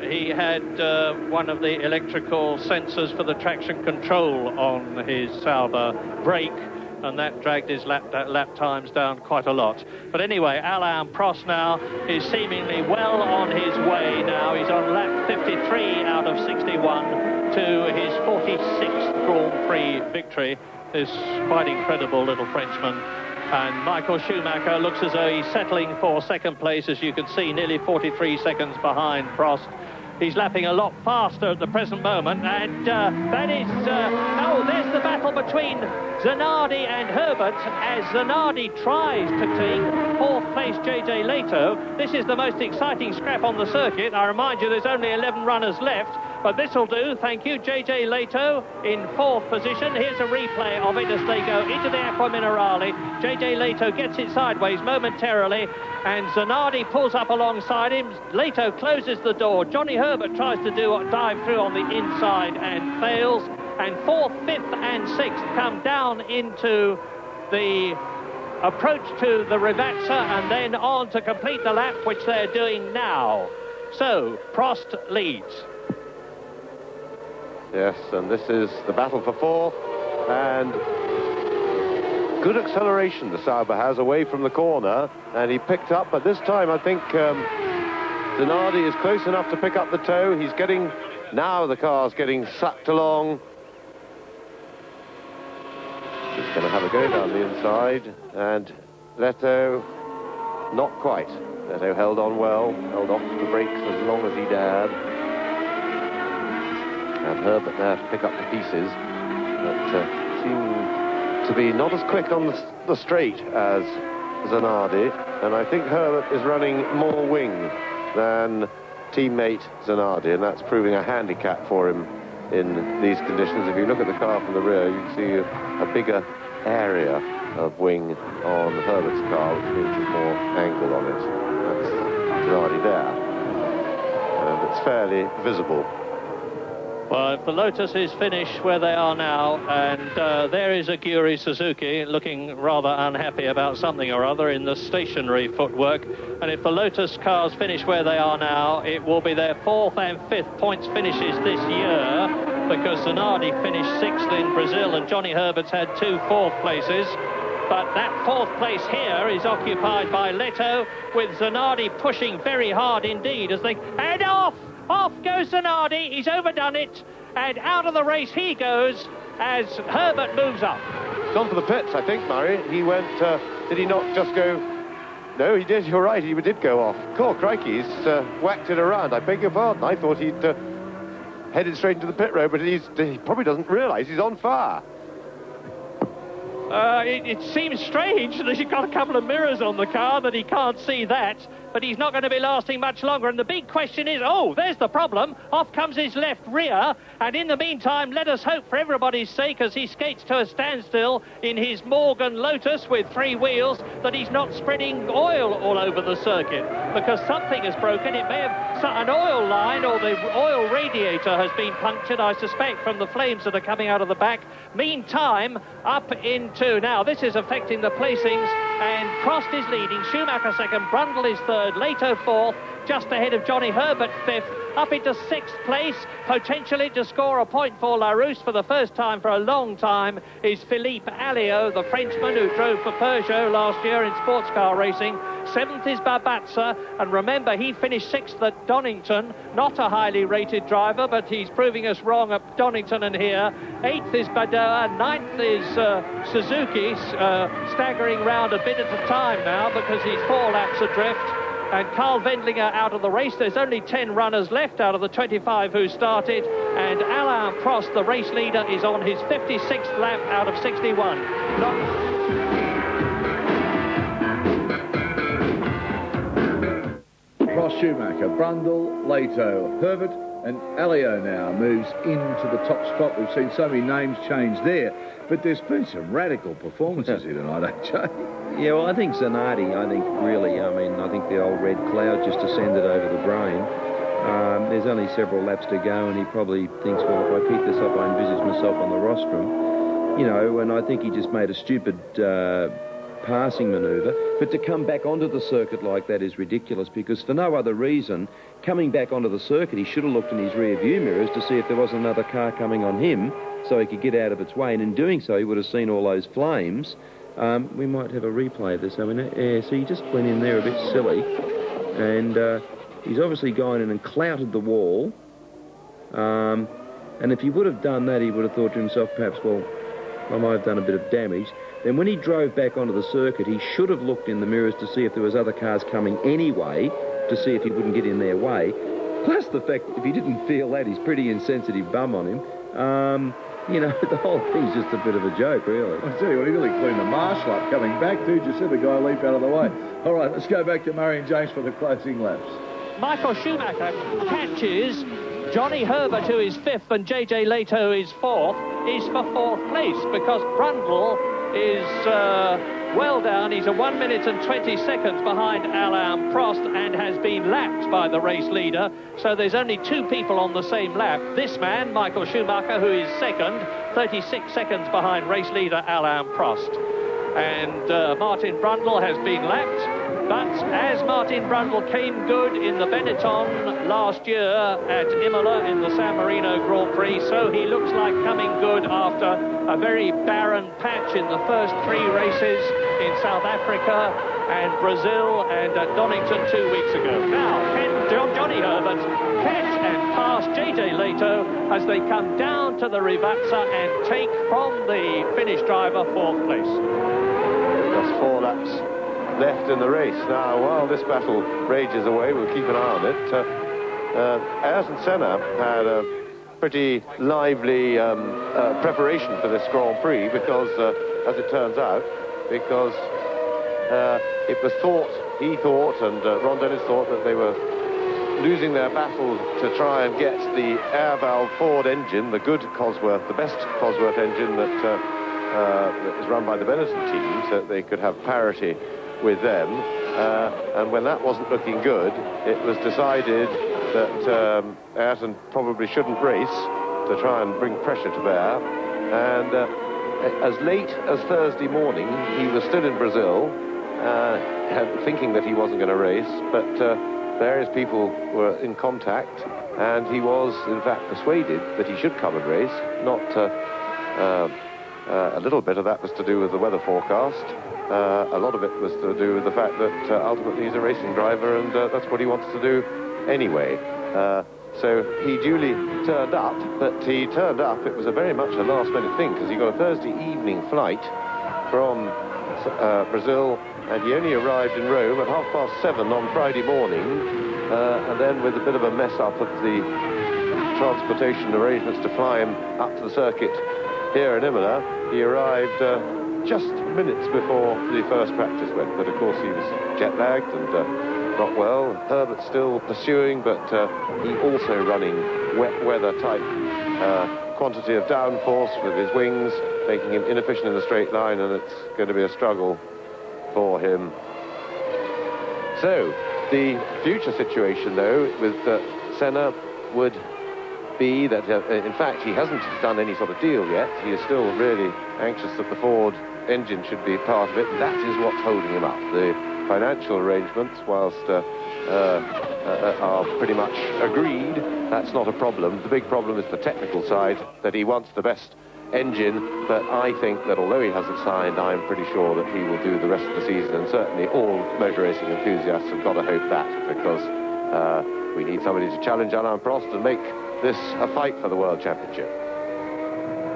he had one of the electrical sensors for the traction control on his Sauber brake, and that dragged his lap times down quite a lot. But anyway, Alain Prost now is seemingly well on his way now. He's on lap 53 out of 61 to his 46th Grand Prix victory. This quite incredible little Frenchman. And Michael Schumacher looks as though he's settling for 2nd place, as you can see, nearly 43 seconds behind Prost. He's lapping a lot faster at the present moment, and that is... oh, there's the battle between Zanardi and Herbert, as Zanardi tries to take 4th place J.J. Leto. This is the most exciting scrap on the circuit. I remind you, there's only 11 runners left, But this'll do, thank you. J.J. Leto in 4th position. Here's a replay of it as they go into the Acqua Minerale. J.J. Leto gets it sideways momentarily, and Zanardi pulls up alongside him. Leto closes the door. Johnny Herbert tries to dive through on the inside and fails. And 4th, 5th and 6th come down into the approach to the Rivazza and then on to complete the lap, which they're doing now. So, Prost leads. Yes, and this is the battle for 4th, and good acceleration the Sauber has away from the corner, and he picked up, but this time I think Zanardi is close enough to pick up the toe. He's getting, now the car's getting sucked along. He's going to have a go down the inside, and Leto, not quite. Leto held on well, held off the brakes as long as he dared. And Herbert there to pick up the pieces, but seem to be not as quick on the straight as Zanardi, and I think Herbert is running more wing than teammate Zanardi, and that's proving a handicap for him in these conditions. If you look at the car from the rear, you can see a bigger area of wing on Herbert's car, which means there's more angle on it. That's Zanardi there, and it's fairly visible. Well, if the Lotus is finished where they are now, and there is Aguri Suzuki looking rather unhappy about something or other in the stationary footwork, and if the Lotus cars finish where they are now, it will be their 4th and 5th points finishes this year, because Zanardi finished 6th in Brazil and Johnny Herbert's had 2 4th places. But that 4th place here is occupied by Leto, with Zanardi pushing very hard indeed as they... And off! Off goes Zanardi, he's overdone it, and out of the race he goes as Herbert moves up. Gone for the pits, I think, Murray. He went, did he not just go... No, he did, you're right, he did go off. Cool, crikey, he's whacked it around. I beg your pardon, I thought he'd headed straight into the pit road, but he probably doesn't realise he's on fire. It seems strange that he's got a couple of mirrors on the car that he can't see that, but he's not going to be lasting much longer. And the big question is, oh, there's the problem. Off comes his left rear, and in the meantime, let us hope for everybody's sake, as he skates to a standstill in his Morgan Lotus with 3 wheels, that he's not spreading oil all over the circuit, because something has broken. It may have an oil line, or the oil radiator has been punctured, I suspect, from the flames that are coming out of the back. Meantime, up into... Now, this is affecting the placings, and Prost is leading, Schumacher 2nd, Brundle is 3rd, Leto 4th, just ahead of Johnny Herbert 5th, up into 6th place, potentially to score a point for Larousse for the first time for a long time, is Philippe Alliot, the Frenchman who drove for Peugeot last year in sports car racing. 7th is Babazza, and remember, he finished 6th at Donington, not a highly rated driver, but he's proving us wrong at Donington and here. 8th is Badoa, 9th is Suzuki, staggering round a bit at a time now because he's 4 laps adrift. And Carl Wendlinger out of the race. There's only 10 runners left out of the 25 who started, and Alain Prost, the race leader, is on his 56th lap out of 61. Prost, Schumacher, Brundle, Leto, Herbert and Alliot now moves into the top spot. We've seen so many names change there, but there's been some radical performances here tonight, AJ. Yeah, well, I think Zanardi, I think the old red cloud just descended over the brain. There's only several laps to go, and he probably thinks, well, if I keep this up, I envisage myself on the rostrum. You know, and I think he just made a stupid passing manoeuvre. But to come back onto the circuit like that is ridiculous, because for no other reason, coming back onto the circuit, he should have looked in his rear view mirrors to see if there was another car coming on him so he could get out of its way, and in doing so he would have seen all those flames. We might have a replay of this. I mean, yeah, so he just went in there a bit silly, and he's obviously gone in and clouted the wall, and if he would have done that, he would have thought to himself, perhaps, well, I might have done a bit of damage. Then when he drove back onto the circuit, he should have looked in the mirrors to see if there was other cars coming anyway, to see if he wouldn't get in their way. Plus the fact, if he didn't feel that, he's pretty insensitive bum on him. You know, the whole thing's just a bit of a joke, really. I tell you what, he really cleaned the marshal up coming back, too. Just see the guy leap out of the way. All right, let's go back to Murray and James for the closing laps. Michael Schumacher catches Johnny Herbert, who is 5th, and J.J. Leto is 4th, is for 4th place, because Brundle is well down. He's a 1 minute and 20 seconds behind Alain Prost and has been lapped by the race leader. So there's only 2 people on the same lap. This man, Michael Schumacher, who is 2nd, 36 seconds behind race leader Alain Prost. And Martin Brundle has been lapped. But as Martin Brundle came good in the Benetton last year at Imola in the San Marino Grand Prix, so he looks like coming good after a very barren patch in the first 3 races in South Africa and Brazil and at Donington 2 weeks ago. Now, can Johnny Herbert catch and pass J.J. Leto as they come down to the Rivazza and take from the Finnish driver 4th place? Just 4 laps left in the race. Now, while this battle rages away, we'll keep an eye on it. Ayrton Senna had a pretty lively preparation for this Grand Prix because, as it turns out, because it was he thought, and Ron Dennis thought that they were losing their battle to try and get the air valve Ford engine, the good Cosworth, the best Cosworth engine that is run by the Benetton team, so that they could have parity with them. And when that wasn't looking good, it was decided that Ayrton probably shouldn't race to try and bring pressure to bear. And as late as Thursday morning, he was still in Brazil, thinking that he wasn't going to race, but various people were in contact, and he was, in fact, persuaded that he should come and race. Not a little bit of that was to do with the weather forecast. A lot of it was to do with the fact that ultimately he's a racing driver, and that's what he wants to do anyway. So he duly turned up, but he turned up, it was very much a last-minute thing, because he got a Thursday evening flight from Brazil, and he only arrived in Rome at 7:30 on Friday morning, and then with a bit of a mess-up of the transportation arrangements to fly him up to the circuit here in Imola, he arrived just minutes before the first practice went, but of course he was jet-lagged and not well. Herbert still pursuing, but he also running wet weather type quantity of downforce with his wings, making him inefficient in the straight line, and it's going to be a struggle for him. So the future situation, though, with Senna would be that, in fact, he hasn't done any sort of deal yet. He is still really anxious that the Ford engine should be part of it. That is what's holding him up. The financial arrangements, whilst are pretty much agreed, that's not a problem. The big problem is the technical side, that he wants the best engine, but I think that although he hasn't signed, I'm pretty sure that he will do the rest of the season, and certainly all motor racing enthusiasts have got to hope that, because we need somebody to challenge Alain Prost and make this a fight for the World Championship.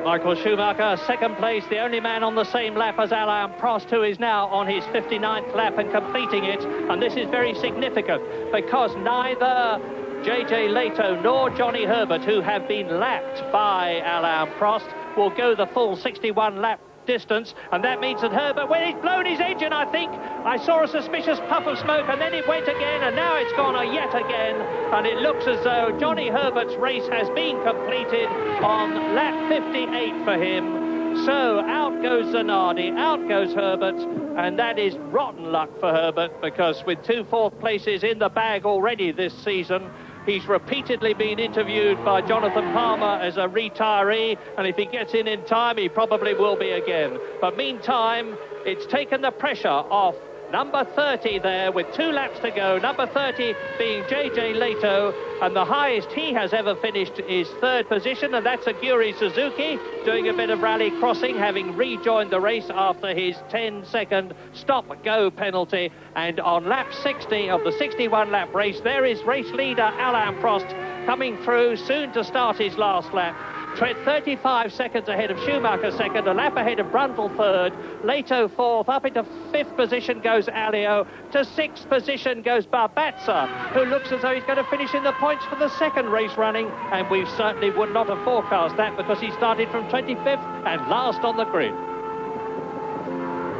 Michael Schumacher, 2nd place, the only man on the same lap as Alain Prost, who is now on his 59th lap and completing it. And this is very significant, because neither J.J. Leto nor Johnny Herbert, who have been lapped by Alain Prost, will go the full 61 lap distance, and that means that Herbert, well, he's blown his engine, I think. I saw a suspicious puff of smoke, and then it went again, and now it's gone yet again, and it looks as though Johnny Herbert's race has been completed on lap 58 for him. So out goes Zanardi, out goes Herbert, and that is rotten luck for Herbert, because with 2 4th places in the bag already this season, he's repeatedly been interviewed by Jonathan Palmer as a retiree, and if he gets in time, he probably will be again. But meantime, it's taken the pressure off number 30 there with 2 laps to go. Number 30 being J.J. Leto, and the highest he has ever finished is 3rd position, and that's Aguri Suzuki doing a bit of rally crossing, having rejoined the race after his 10-second stop-go penalty. And on lap 60 of the 61-lap race, there is race leader Alain Prost coming through, soon to start his last lap. 35 seconds ahead of Schumacher 2nd, a lap ahead of Brundle 3rd, Leto 4th, up into 5th position goes Alio, to 6th position goes Barbazza, who looks as though he's going to finish in the points for the 2nd race running, and we certainly would not have forecast that, because he started from 25th and last on the grid.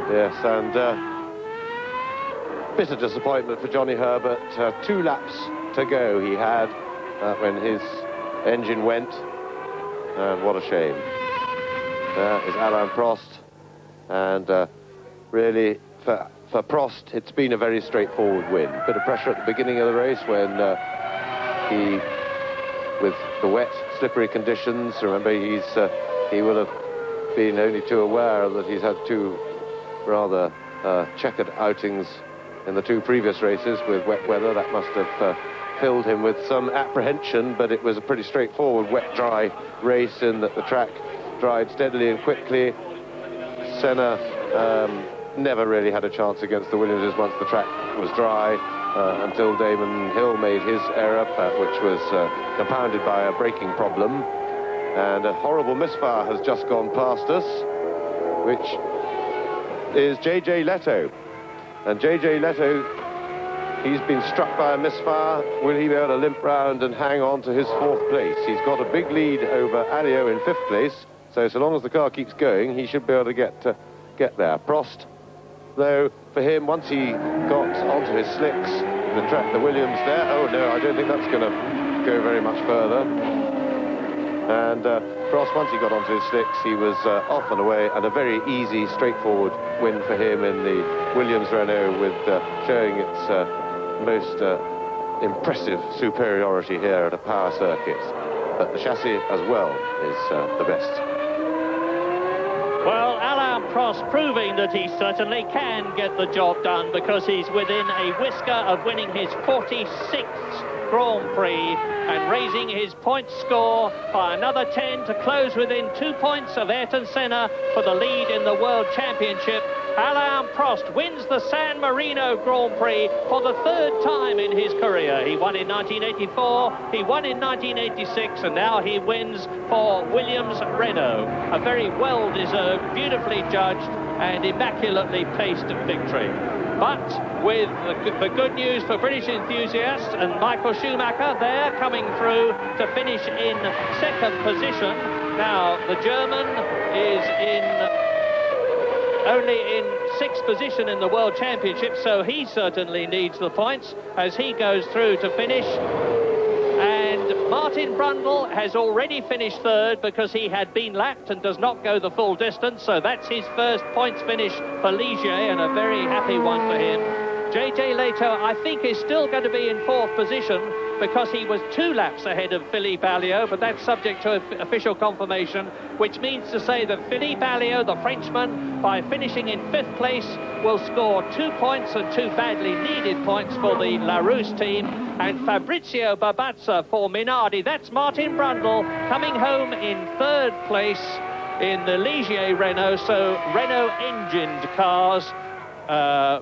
Yes, and bitter disappointment for Johnny Herbert. 2 laps to go he had when his engine went, and what a shame. There is Alain Prost, and really for Prost it's been a very straightforward win. Bit of pressure at the beginning of the race when he, with the wet, slippery conditions, remember he will have been only too aware that he's had two rather checkered outings in the two previous races with wet weather. That must have filled him with some apprehension, but it was a pretty straightforward wet-dry race in that the track dried steadily and quickly. Senna never really had a chance against the Williamses once the track was dry, until Damon Hill made his error, which was compounded by a braking problem. And a horrible misfire has just gone past us, which is J.J. Leto. And J.J. Leto, he's been struck by a misfire. Will he be able to limp round and hang on to his 4th place? He's got a big lead over Alio in 5th place, so long as the car keeps going, he should be able to get there. Prost, though, for him, once he got onto his slicks, the Williams there, oh no, I don't think that's going to go very much further. And Prost, once he got onto his slicks, he was off and away, and a very easy, straightforward win for him in the Williams Renault, with showing its most impressive superiority here at a power circuit. But the chassis as well is the best. Well, Alain Prost proving that he certainly can get the job done, because he's within a whisker of winning his 46th Grand Prix and raising his point score by another 10 to close within 2 points of Ayrton Senna for the lead in the World Championship. Alain Prost wins the San Marino Grand Prix for the 3rd time in his career. He won in 1984, he won in 1986, and now he wins for Williams Renault. A very well-deserved, beautifully judged, and immaculately paced victory. But with the good news for British enthusiasts, and Michael Schumacher there coming through to finish in 2nd position. Now, the German is only in 6th position in the World Championship, so he certainly needs the points as he goes through to finish. And Martin Brundle has already finished 3rd because he had been lapped and does not go the full distance, so that's his first points finish for Ligier, and a very happy one for him. J.J. Leto, I think, is still going to be in 4th position because he was 2 laps ahead of Philippe Alliot, but that's subject to official confirmation, which means to say that Philippe Alliot, the Frenchman, by finishing in 5th place, will score 2 points and 2 badly needed points for the Larousse team. And Fabrizio Babazza for Minardi. That's Martin Brundle coming home in 3rd place in the Ligier Renault, so Renault-engined cars.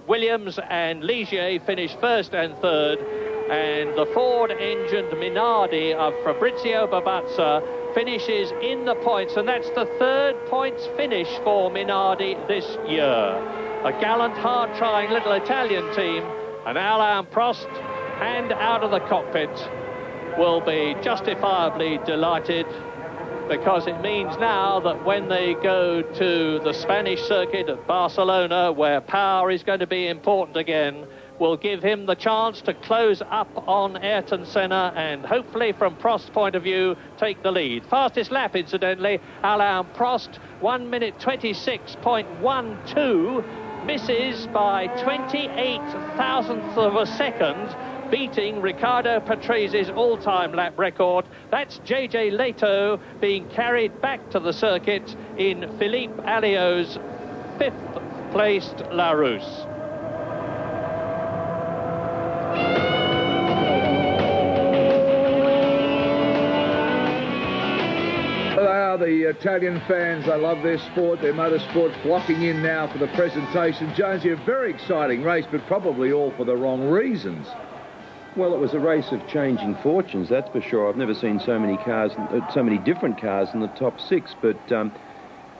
Williams and Ligier finish 1st and 3rd. And the Ford-engined Minardi of Fabrizio Babazza finishes in the points, and that's the 3rd points finish for Minardi this year. A gallant, hard-trying little Italian team, and Alain Prost, hand out of the cockpit, will be justifiably delighted, because it means now that when they go to the Spanish circuit at Barcelona, where power is going to be important again, will give him the chance to close up on Ayrton Senna and hopefully, from Prost's point of view, take the lead. Fastest lap, incidentally, Alain Prost, 1 minute 26.12, misses by 28 thousandths of a second, beating Riccardo Patrese's all-time lap record. That's J.J. Leto being carried back to the circuit in Philippe Alliot's 5th placed Larousse. The Italian fans, they love their sport, their motorsport, flocking in now for the presentation. Jonesy, a very exciting race, but probably all for the wrong reasons. Well, it was a race of changing fortunes, that's for sure. I've never seen so many cars, so many different cars in the top 6, but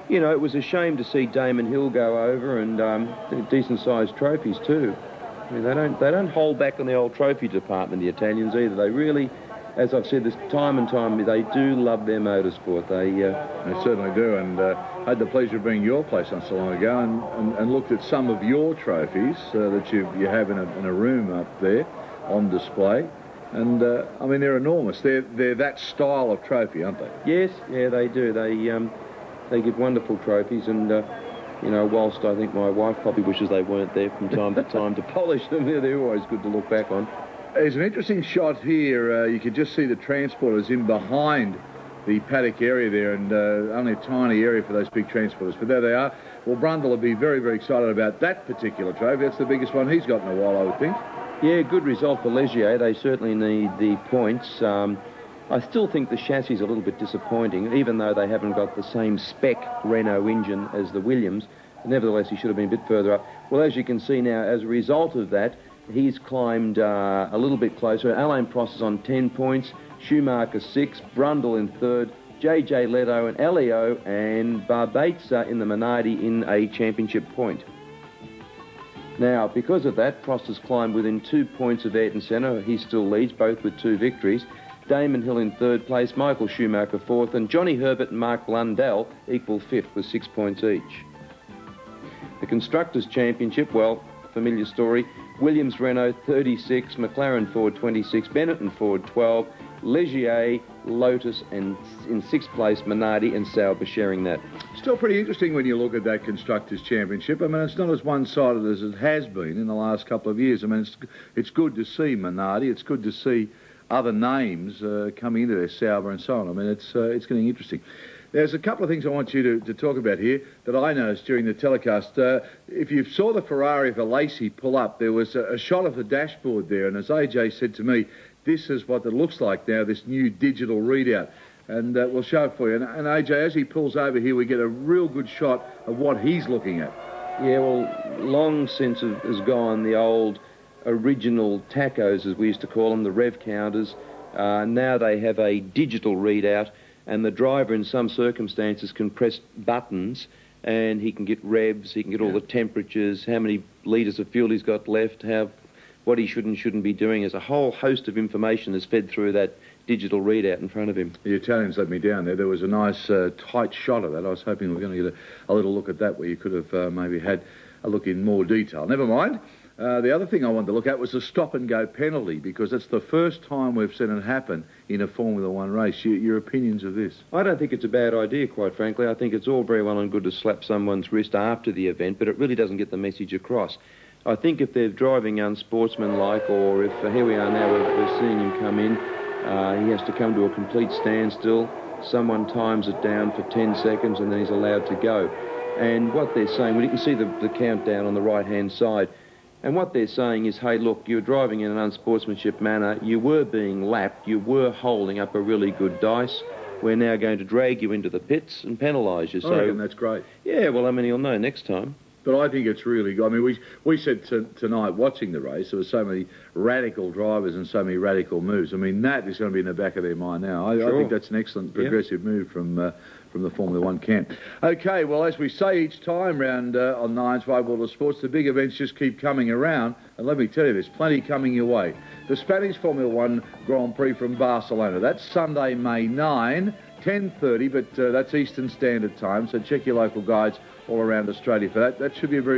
you know, it was a shame to see Damon Hill go over, and decent-sized trophies too. I mean, they don't hold back on the old trophy department, the Italians, either. They really, as I've said this time and time, they do love their motorsport. They certainly do, and I had the pleasure of being at your place not so long ago and looked at some of your trophies that you have in a room up there on display. And, I mean, they're enormous. They're that style of trophy, aren't they? Yes, yeah, they do. They give wonderful trophies, and, you know, whilst I think my wife probably wishes they weren't there from time to time to polish them, they're always good to look back on. There's an interesting shot here. You can just see the transporters in behind the paddock area there, and only a tiny area for those big transporters. But there they are. Well, Brundle will be very, very excited about that particular trophy. That's the biggest one he's got in a while, I would think. Yeah, good result for Legier. They certainly need the points. I still think the chassis is a little bit disappointing, even though they haven't got the same spec Renault engine as the Williams. Nevertheless, he should have been a bit further up. Well, as you can see now, as a result of that, he's climbed a little bit closer. Alain Prost is on 10 points, Schumacher 6, Brundle in 3rd, JJ Leto and Elio and Barbates in the Minardi in a championship point. Now, because of that, Prost has climbed within 2 points of Ayrton Senna. He still leads, both with 2 victories. Damon Hill in 3rd place, Michael Schumacher 4th, and Johnny Herbert and Mark Blundell equal 5th with 6 points each. The Constructors' Championship, well, familiar story. Williams Renault 36, McLaren Ford 26, Benetton Ford 12, Legier, Lotus, and in 6th place Minardi and Sauber sharing that. Still pretty interesting when you look at that Constructors' Championship. I mean, it's not as one-sided as it has been in the last couple of years. I mean, it's good to see Minardi. It's good to see other names coming into there, Sauber and so on. I mean, it's getting interesting. There's a couple of things I want you to talk about here that I noticed during the telecast. If you saw the Ferrari for Lacey pull up, there was a shot of the dashboard there, and as AJ said to me, this is what it looks like now, this new digital readout. And we'll show it for you. And AJ, as he pulls over here, we get a real good shot of what he's looking at. Yeah, well, long since has gone the old original tachos, as we used to call them, the rev counters. Now they have a digital readout, and the driver in some circumstances can press buttons and he can get revs, he can get all the temperatures, how many litres of fuel he's got left, what he should and shouldn't be doing. There's a whole host of information that's fed through that digital readout in front of him. The Italians let me down there. There was a nice tight shot of that. I was hoping we were going to get a little look at that where you could have maybe had a look in more detail. Never mind. The other thing I wanted to look at was the stop-and-go penalty, because it's the first time we've seen it happen in a Formula One race. Your opinions of this? I don't think it's a bad idea, quite frankly. I think it's all very well and good to slap someone's wrist after the event, but it really doesn't get the message across. I think if they're driving unsportsmanlike, or if here we are now, we're seeing him come in, he has to come to a complete standstill, someone times it down for 10 seconds and then he's allowed to go. And what they're saying, well, you can see the countdown on the right-hand side, and what they're saying is, hey, look, you're driving in an unsportsmanship manner, you were being lapped, you were holding up a really good dice, we're now going to drag you into the pits and penalise you. I reckon that's great. Yeah, well, I mean, he'll know next time. But I think it's really good. I mean, we said tonight, watching the race, there were so many radical drivers and so many radical moves. I mean, that is going to be in the back of their mind now. I think that's an excellent progressive move from the Formula One camp. OK, well, as we say each time round on Nine's Wide World of Sports, the big events just keep coming around. And let me tell you, there's plenty coming your way. The Spanish Formula One Grand Prix from Barcelona. That's Sunday, May 9, 10:30, but that's Eastern Standard Time. So check your local guides all around Australia for that. That should be a very